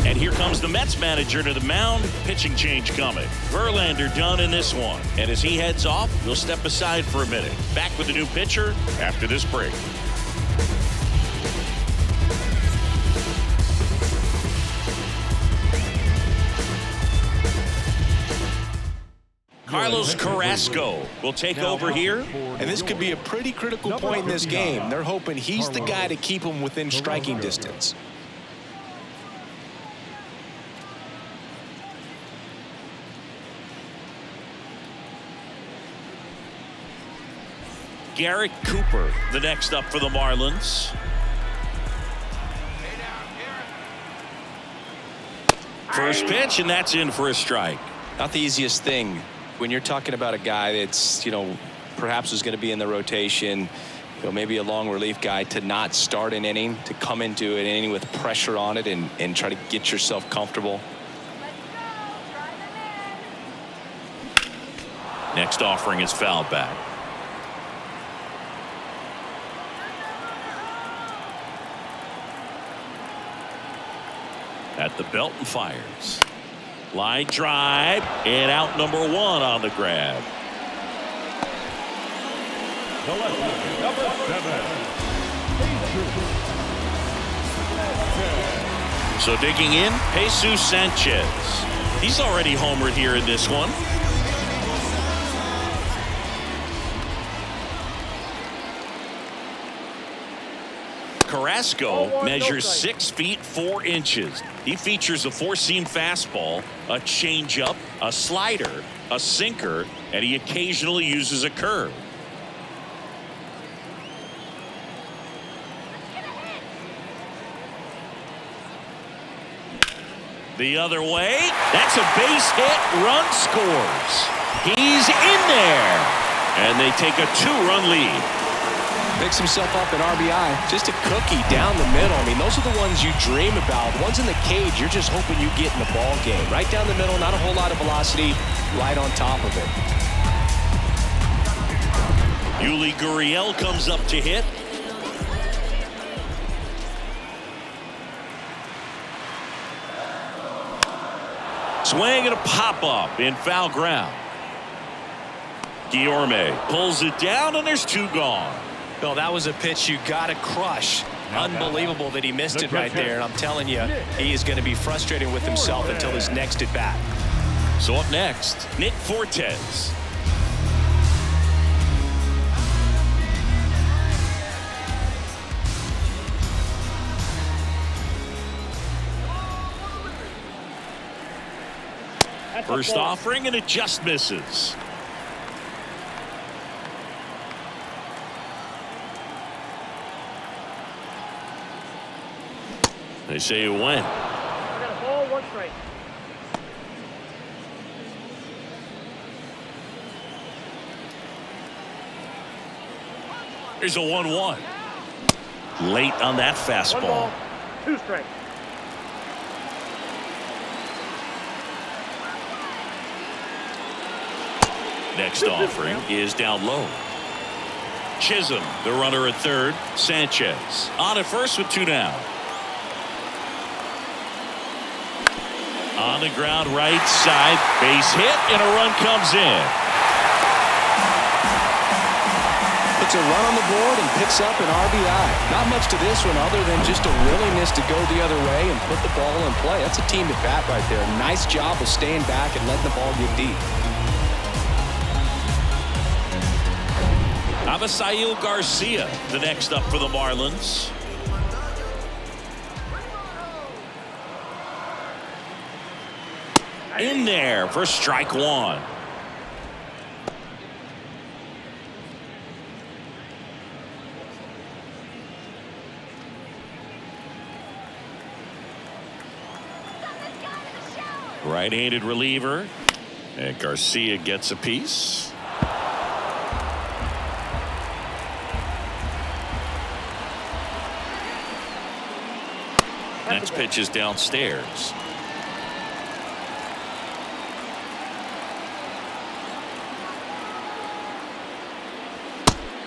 And here comes the Mets manager to the mound. Pitching change coming. Verlander done in this one. And as he heads off, we'll step aside for a minute. Back with the new pitcher after this break. Carlos Carrasco will take over here. And this could be a pretty critical point in this game. They're hoping he's the guy to keep them within striking distance. Garrett Cooper, the next up for the Marlins. First pitch, and that's in for a strike. Not the easiest thing when you're talking about a guy that's, perhaps is going to be in the rotation, maybe a long relief guy, to not start an inning, to come into an inning with pressure on it and try to get yourself comfortable. Next offering is fouled back. At the belt and fires. Line drive and out number 1 on the grab. Number 7. So digging in, Jesus Sanchez. He's already homered here in this one. Carrasco measures 6 feet 4 inches. He features a 4-seam fastball, a changeup, a slider, a sinker, and he occasionally uses a curve. The other way, that's a base hit, run scores. He's in there, and they take a 2-run lead. Picks himself up an RBI. Just a cookie down the middle. I mean, those are the ones you dream about. The ones in the cage, you're just hoping you get in the ball game. Right down the middle, not a whole lot of velocity, right on top of it. Yuli Gurriel comes up to hit. Swing and a pop-up in foul ground. Guillorme pulls it down, and there's 2 gone. Well, that was a pitch you got to crush. Unbelievable that he missed it right there. And I'm telling you, he is going to be frustrated with himself until his next at bat. So up next, Nick Fortes. First offering, and it just misses. They say it went. I got a ball, 1 strike. Here's a 1-1. Late on that 1 fastball. ball, 2 strikes. Next offering is down low. Chisholm, the runner at third. Sanchez on at first with 2 down. On the ground, right side, base hit, and a run comes in. Puts a run on the board and picks up an RBI. Not much to this one other than just a willingness to go the other way and put the ball in play. That's a team at bat right there. Nice job of staying back and letting the ball get deep. Avisail Garcia, the next up for the Marlins. In there for strike 1. Right-handed reliever, and Garcia gets a piece. Next pitch is downstairs.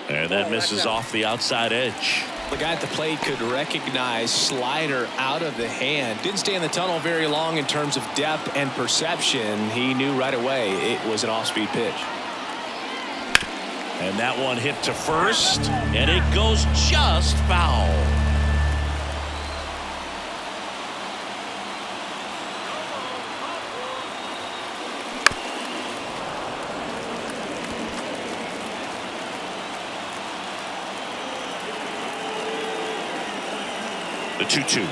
And that misses off the outside edge. The guy at the plate could recognize slider out of the hand. Didn't stay in the tunnel very long in terms of depth and perception. He knew right away it was an off-speed pitch. And that one hit to first, and it goes just foul. 2-2.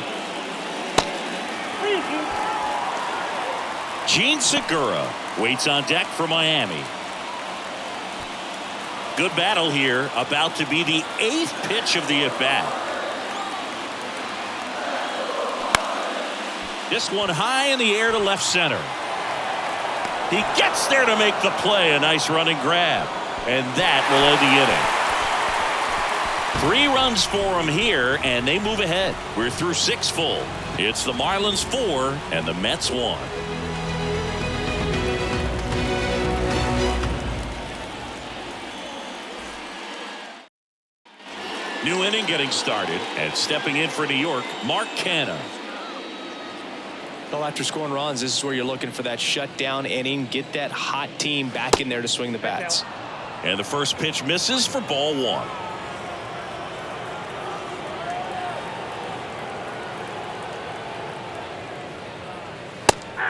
Gene Segura waits on deck for Miami. Good battle here. About to be the 8th pitch of the at-bat. This one high in the air to left center. He gets there to make the play. A nice running grab. And that will end the inning. 3 runs for him here, and they move ahead. We're through 6 full. It's the Marlins 4 and the Mets 1. New inning getting started, and stepping in for New York, Mark Canha. Well, after scoring runs, this is where you're looking for that shutdown inning. Get that hot team back in there to swing the bats. And the first pitch misses for ball 1.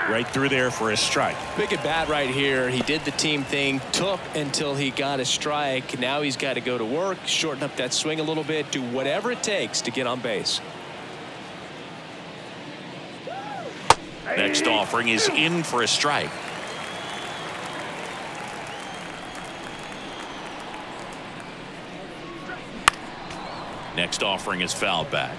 Right through there for a strike. Big at bat right here. He did the team thing, took until he got a strike. Now he's got to go to work, shorten up that swing a little bit, do whatever it takes to get on base. Next offering is in for a strike. Next offering is fouled back.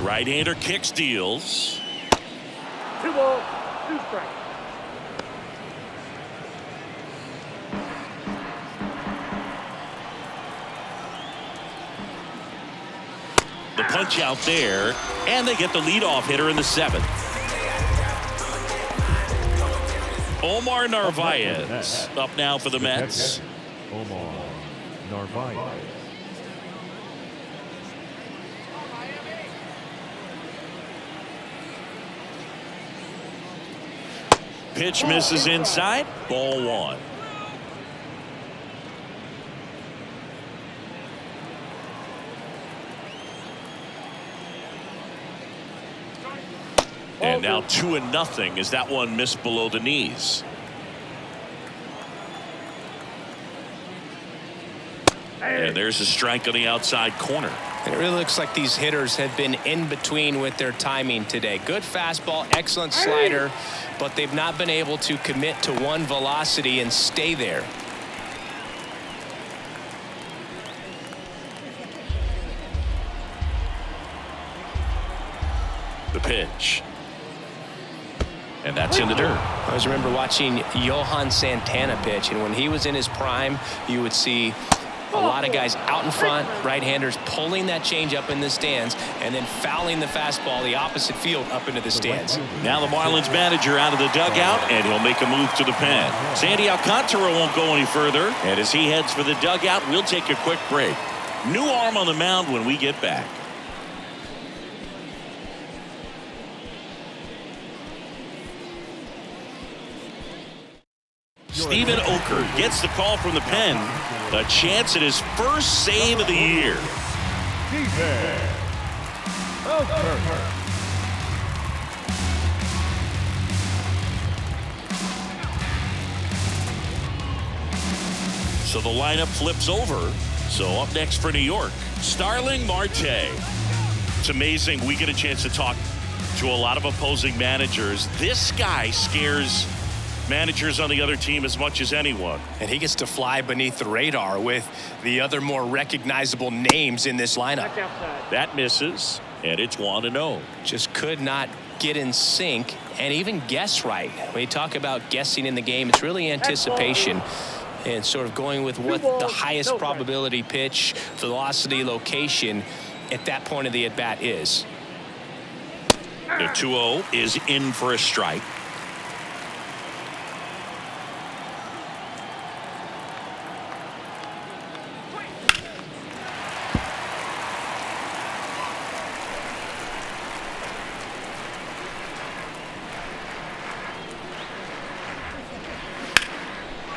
Right-hander kicks, deals. 2 balls, 2 strikes. The punch out there, and they get the leadoff hitter in the 7th. Omar Narvaez up now for the Mets. Omar Narvaez. Pitch misses inside. Ball 1. And now 2-0 as that one missed below the knees. And there's a strike on the outside corner. And it really looks like these hitters have been in between with their timing today. Good fastball, excellent slider, but they've not been able to commit to one velocity and stay there. The pitch. And that's in the dirt. I always remember watching Johan Santana pitch, and when he was in his prime, you would see a lot of guys out in front, right-handers pulling that change up in the stands and then fouling the fastball the opposite field up into the stands. Now the Marlins manager out of the dugout, and he'll make a move to the pen. Sandy Alcantara won't go any further, and as he heads for the dugout, we'll take a quick break. New arm on the mound when we get back. Steven Oker gets the call from the pen. A chance at his first save of the year. So the lineup flips over. So up next for New York, Starling Marte. It's amazing we get a chance to talk to a lot of opposing managers. This guy scares managers on the other team as much as anyone. And he gets to fly beneath the radar with the other more recognizable names in this lineup. That misses, and it's 1-0. Just could not get in sync and even guess right. When you talk about guessing in the game, it's really anticipation and sort of going with what the highest probability pitch, velocity, location at that point of the at-bat is. The 2-0 is in for a strike.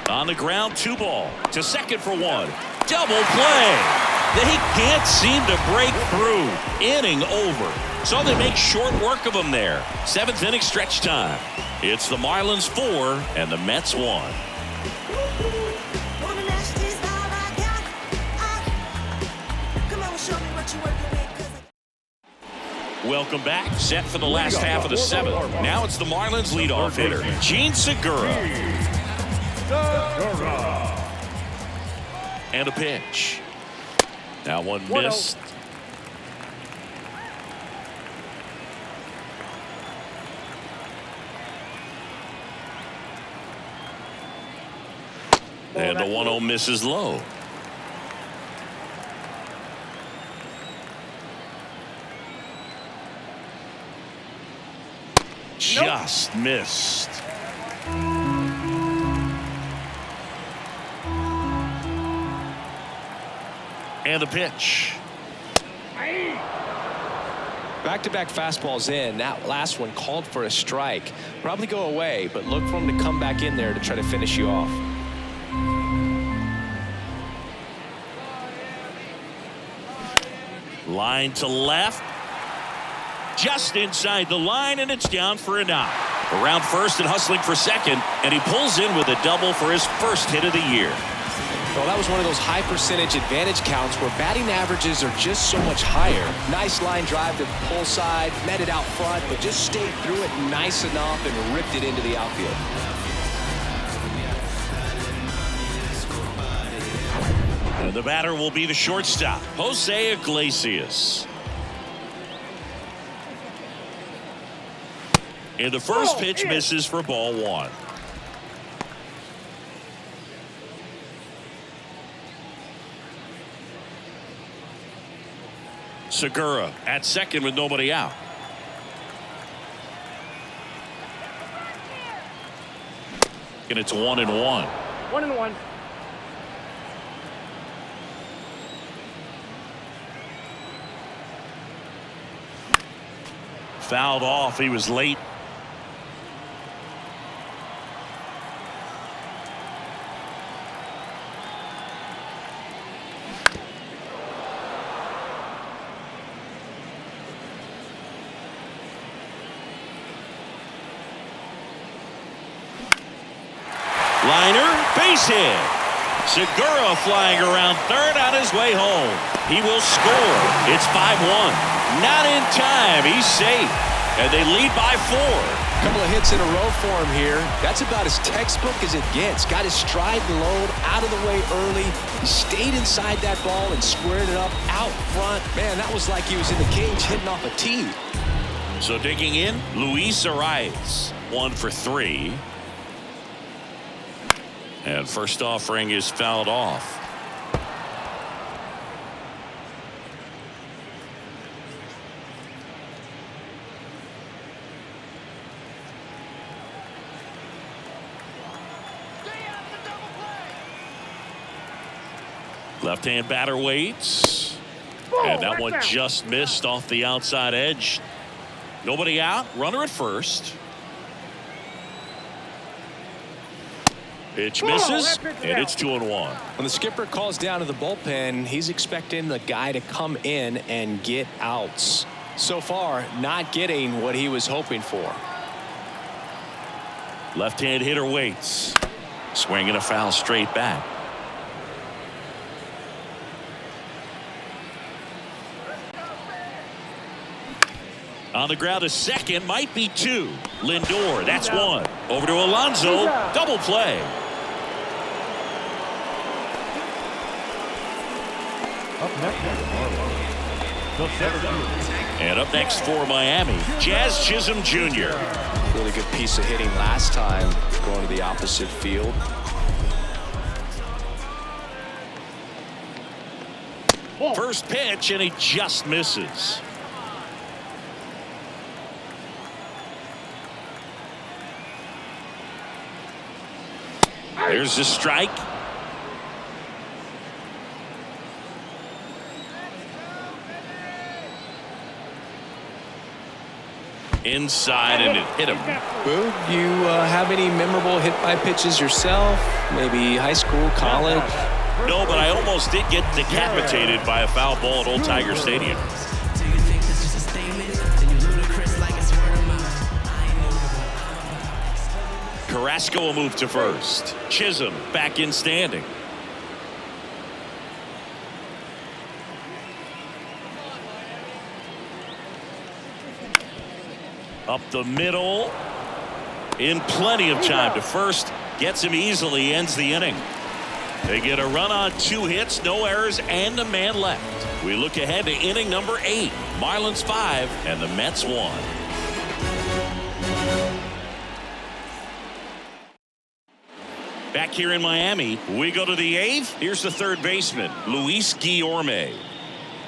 On the ground, 2 ball to second for 1. Double play. They can't seem to break through. Inning over. So they make short work of him there. 7th inning stretch time. It's the Marlins 4 and the Mets 1. Welcome back. Set for the last half of the 7th. Now it's the Marlins leadoff hitter, Gene Segura. And a pitch. Now one missed. And the 1-0 misses low. Just missed. And the pitch. Back-to-back fastballs in. That last one called for a strike. Probably go away, but look for him to come back in there to try to finish you off. Line to left. Just inside the line, and it's down for a knock. Around first and hustling for second, and he pulls in with a double for his first hit of the year. Well, that was one of those high percentage advantage counts where batting averages are just so much higher. Nice line drive to the pull side, met it out front, but just stayed through it nice enough and ripped it into the outfield. And the batter will be the shortstop, Jose Iglesias. And the first pitch misses for ball 1. Segura at second with nobody out. And it's 1-1. 1-1. Fouled off. He was late. Liner, base hit. Segura flying around third on his way home. He will score. It's 5-1. Not in time. He's safe. And they lead by 4. Couple of hits in a row for him here. That's about as textbook as it gets. Got his stride and load out of the way early. He stayed inside that ball and squared it up out front. Man, that was like he was in the cage hitting off a tee. So digging in, Luis Arias. 1 for 3. And first offering is fouled off. Left-hand batter waits. And that one just missed off the outside edge. Nobody out. Runner at first. Pitch misses, and it's 2-1. When the skipper calls down to the bullpen, he's expecting the guy to come in and get outs. So far, not getting what he was hoping for. Left-hand hitter waits. Swinging a foul straight back. On the ground to second, might be 2. Lindor, that's 1. Over to Alonso, double play. Up next, the 7th. And up next for Miami, Jazz Chisholm Jr. Really good piece of hitting last time, going to the opposite field. First pitch, and he just misses. There's the strike. Inside, and it hit him. Boog, you have any memorable hit by pitches yourself? Maybe high school, college? No, but I almost did get decapitated by a foul ball at Old Tiger Stadium. Carrasco will move to first. Chisholm back in standing. Up the middle. In plenty of time to first. Gets him easily. Ends the inning. They get a run on 2 hits, no errors, and a man left. We look ahead to inning number 8. Marlins 5 and the Mets 1. Back here in Miami, we go to the 8th. Here's the third baseman, Luis Guillorme.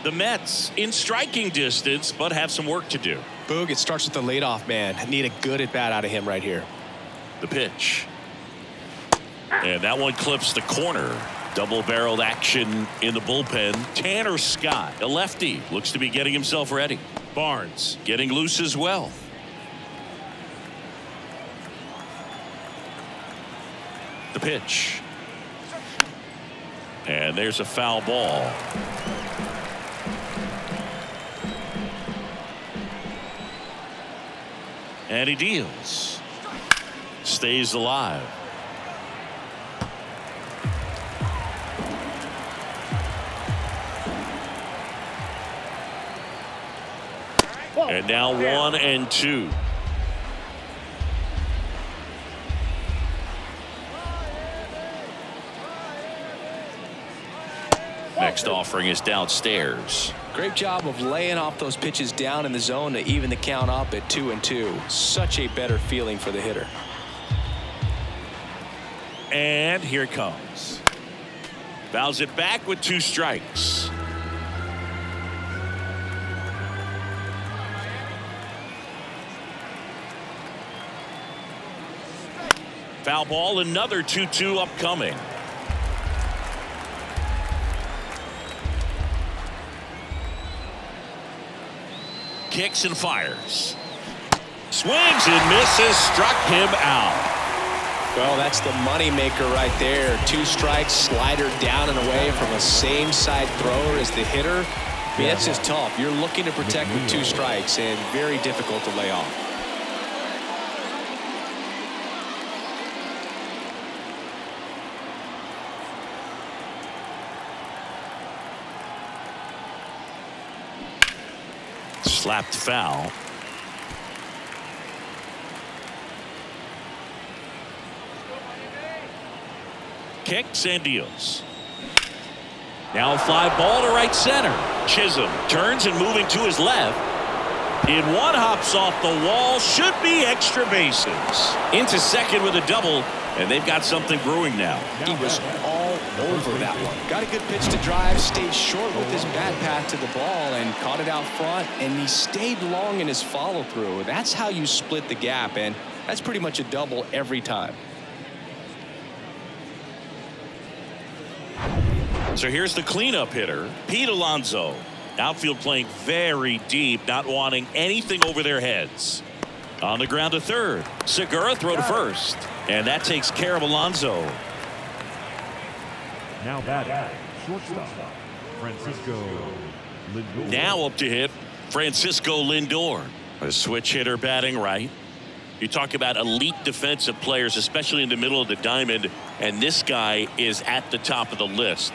The Mets in striking distance, but have some work to do. Boog, it starts with the leadoff man. Need a good at bat out of him right here. The pitch. And that one clips the corner. Double-barreled action in the bullpen. Tanner Scott, a lefty, looks to be getting himself ready. Barnes getting loose as well. The pitch. And there's a foul ball. And he deals. Stays alive. And now 1-2. Next offering is downstairs. Great job of laying off those pitches down in the zone to even the count up at 2-2. Such a better feeling for the hitter. And here it comes. Fouls it back with 2 strikes. Foul ball, another 2-2 upcoming. Kicks and fires. Swings and misses, struck him out. Well, that's the money maker right there. 2 strikes, slider down and away from a same side thrower as the hitter. I mean, that's just tough. You're looking to protect with 2 strikes and very difficult to lay off. Slapped foul. Kicks and deals. Now a fly ball to right center. Chisholm turns and moving to his left. In one, hops off the wall. Should be extra bases. Into second with a double, and they've got something brewing now. He was all over that one. Got a good pitch to drive, stayed short with his bat path to the ball, and caught it out front, and he stayed long in his follow-through. That's how you split the gap, and that's pretty much a double every time. So here's the cleanup hitter, Pete Alonso. Outfield playing very deep, not wanting anything over their heads. On the ground to third. Segura throw to first. And that takes care of Alonso. Now batting, shortstop, Francisco Lindor. Now up to hit, Francisco Lindor. A switch hitter batting right. You talk about elite defensive players, especially in the middle of the diamond, and this guy is at the top of the list.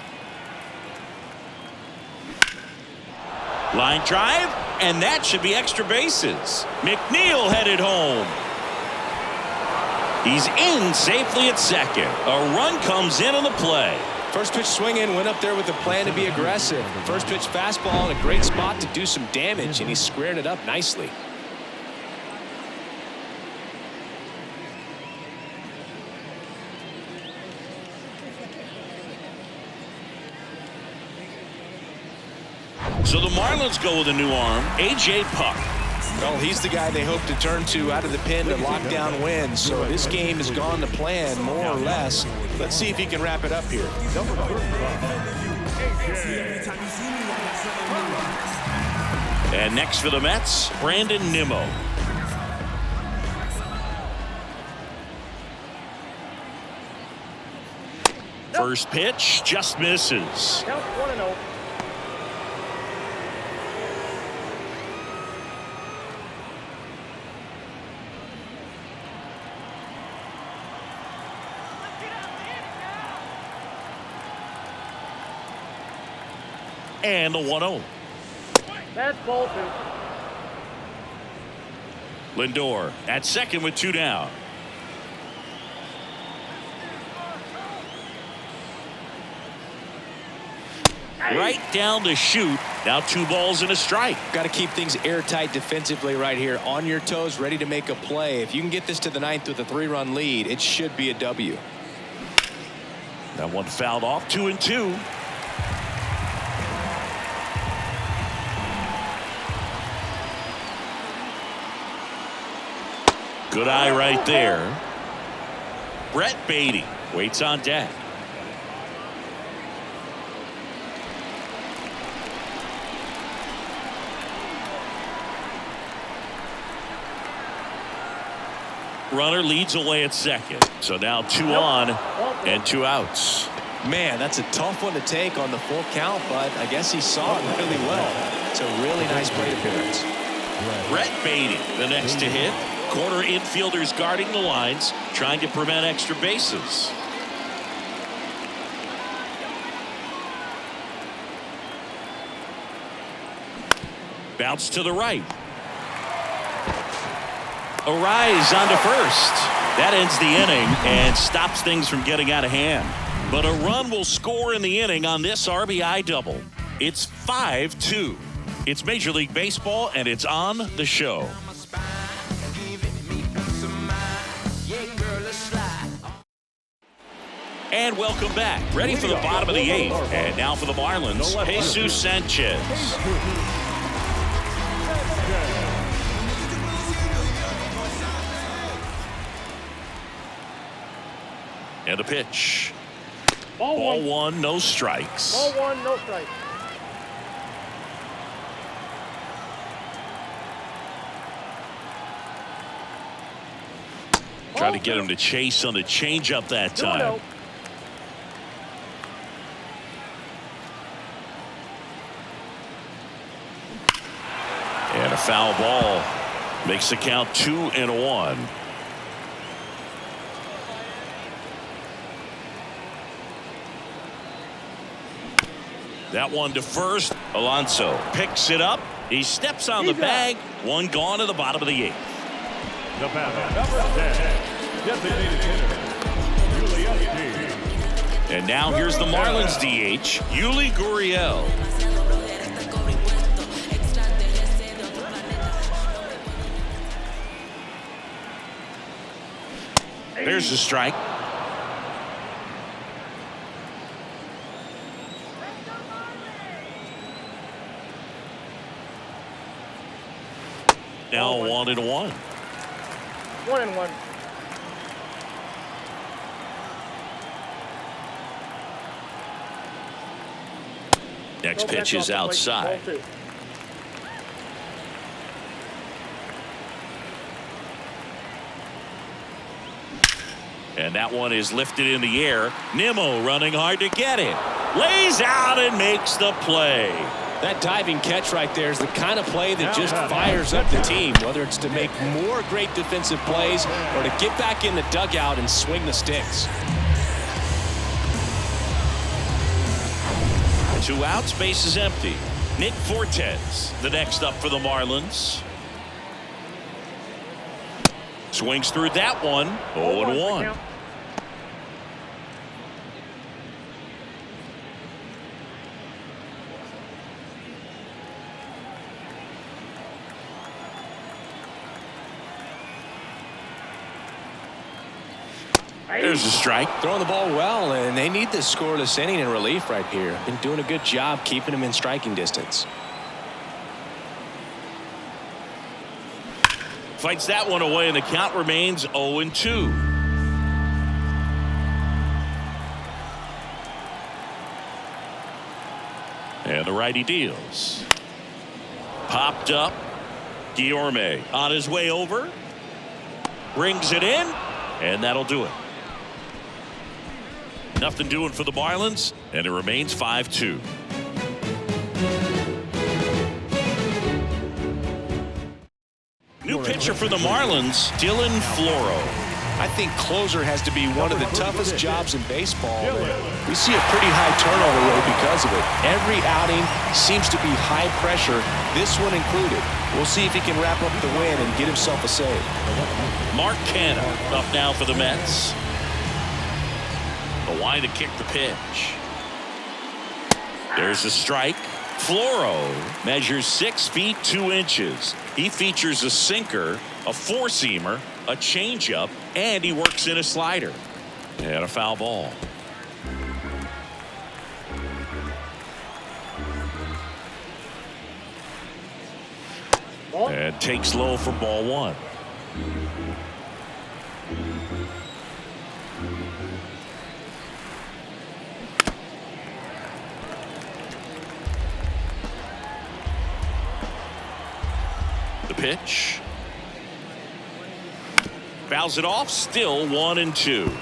Line drive, and that should be extra bases. McNeil headed home. He's in safely at second. A run comes in on the play. First pitch swinging, went up there with a plan to be aggressive. First pitch fastball in a great spot to do some damage, and he squared it up nicely. So the Marlins go with a new arm, A.J. Puck. Well, he's the guy they hope to turn to out of the pen to lock down wins. So this game has gone to plan, more or less. Let's see if he can wrap it up here. And next for the Mets, Brandon Nimmo. First pitch just misses. Count 1-0. And the 1-0. That's ball 2. Lindor at second with 2 down. Right down the chute. Now 2 balls and a strike. Got to keep things airtight defensively right here. On your toes, ready to make a play. If you can get this to the 9th with a 3-run lead, it should be a W. That one fouled off. 2-2. Good eye right there. Brett Beatty waits on deck. Runner leads away at second. So now 2 on and 2 outs. Man, that's a tough one to take on the full count, but I guess he saw it really well. It's a really nice plate appearance. Brett Beatty, the next to hit. Corner infielders guarding the lines, trying to prevent extra bases. Bounce to the right. A rise onto first. That ends the inning and stops things from getting out of hand. But a run will score in the inning on this RBI double. It's 5-2. It's Major League Baseball, and it's on the show. And welcome back. Ready for the bottom of the 8th. And now for the Marlins, Jesus Sanchez. And a pitch. Ball 1, no strikes. Ball 1, no strikes. Try to get him to chase on the changeup that time. And a foul ball makes the count 2-1. That one to first. Alonso picks it up. He steps on the bag. 1 gone to the bottom of the 8th. The batter, number 10, designated hitter, Yuli. And now here's the Marlins DH, Yuli Gurriel. There's the strike. Now 1-1. 1-1. Next pitch is outside. And that one is lifted in the air. Nimmo running hard to get it. Lays out and makes the play. That diving catch right there is the kind of play that just fires up the team, whether it's to make more great defensive plays or to get back in the dugout and swing the sticks. 2 outs, base is empty. Nick Fortes, the next up for the Marlins. Swings through that one. 0-1. There's a strike. Throwing the ball well, and they need this scoreless inning in relief right here. Been doing a good job keeping them in striking distance. Fights that one away, and the count remains 0-2. And the righty deals. Popped up. Guillorme on his way over. Brings it in, and that'll do it. Nothing doing for the Marlins, and it remains 5-2. New pitcher for the Marlins, Dylan Floro. I think closer has to be one of the toughest jobs in baseball. We see a pretty high turnover rate because of it. Every outing seems to be high pressure, this one included. We'll see if he can wrap up the win and get himself a save. Mark Canha up now for the Mets. The line to kick the pitch. There's a strike. Floro measures 6 feet 2 inches. He features a sinker, a four-seamer, a changeup, and he works in a slider. And a foul ball. And takes low for ball 1. The pitch. Fouls it off. Still 1-2.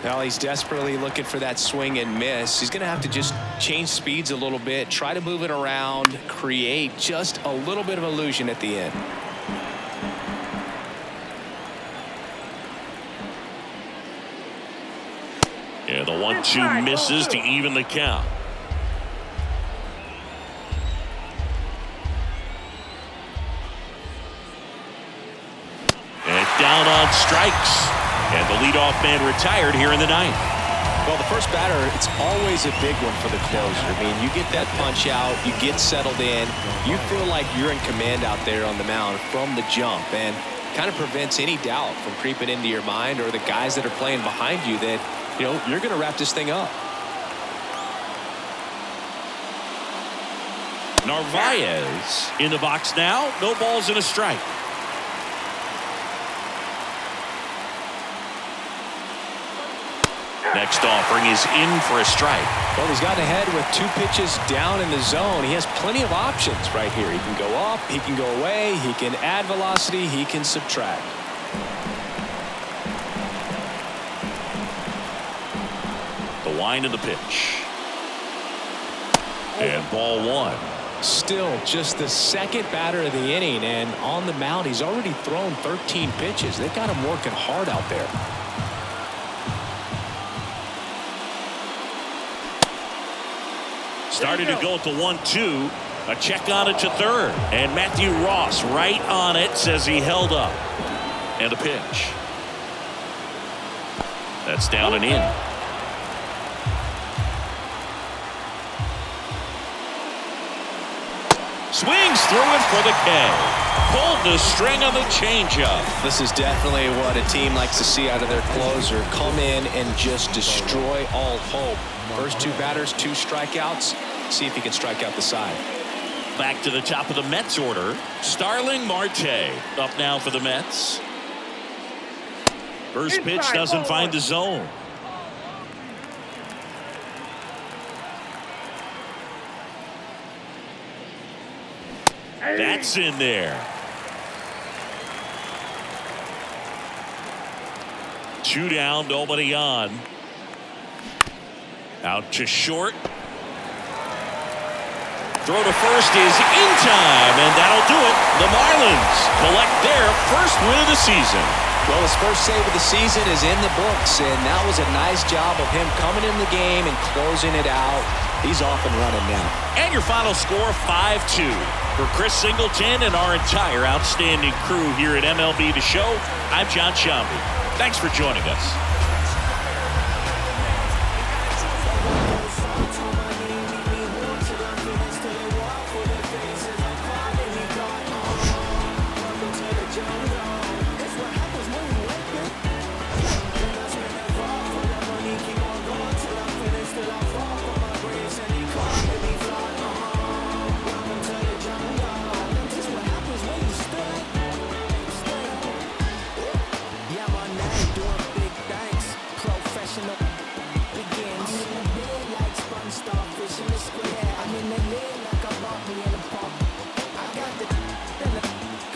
Now he's desperately looking for that swing and miss. He's going to have to just change speeds a little bit, try to move it around, create just a little bit of illusion at the end. Yeah, the 1-2 misses to even the count. And down on strikes. And the leadoff man retired here in the 9th. Well, the first batter, it's always a big one for the closer. I mean, you get that punch out, you get settled in, you feel like you're in command out there on the mound from the jump, and kind of prevents any doubt from creeping into your mind or the guys that are playing behind you that, you know, you're going to wrap this thing up. Narvaez in the box now. No balls and a strike. Next offering is in for a strike. Well, he's gotten ahead with 2 pitches down in the zone. He has plenty of options right here. He can go up, he can go away, he can add velocity, he can subtract. The line of the pitch. And ball 1. Still just the second batter of the inning, and on the mound he's already thrown 13 pitches. They've got him working hard out there. Started to go at the 1-2. A check on it to third. And Matthew Ross right on it, says he held up. And the pitch. That's down and in. Swings through it for the K. Pulled the string on the changeup. This is definitely what a team likes to see out of their closer. Come in and just destroy all hope. First 2 batters, 2 strikeouts. See if he can strike out the side. Back to the top of the Mets order. Starling Marte up now for the Mets. First pitch doesn't find the zone. That's in there. 2 down, nobody on. Out to short. Throw to first is in time, and that'll do it. The Marlins collect their first win of the season. Well, his first save of the season is in the books, and that was a nice job of him coming in the game and closing it out. He's off and running now. And your final score, 5-2. For Chris Singleton and our entire outstanding crew here at MLB The Show, I'm John Shambi. Thanks for joining us.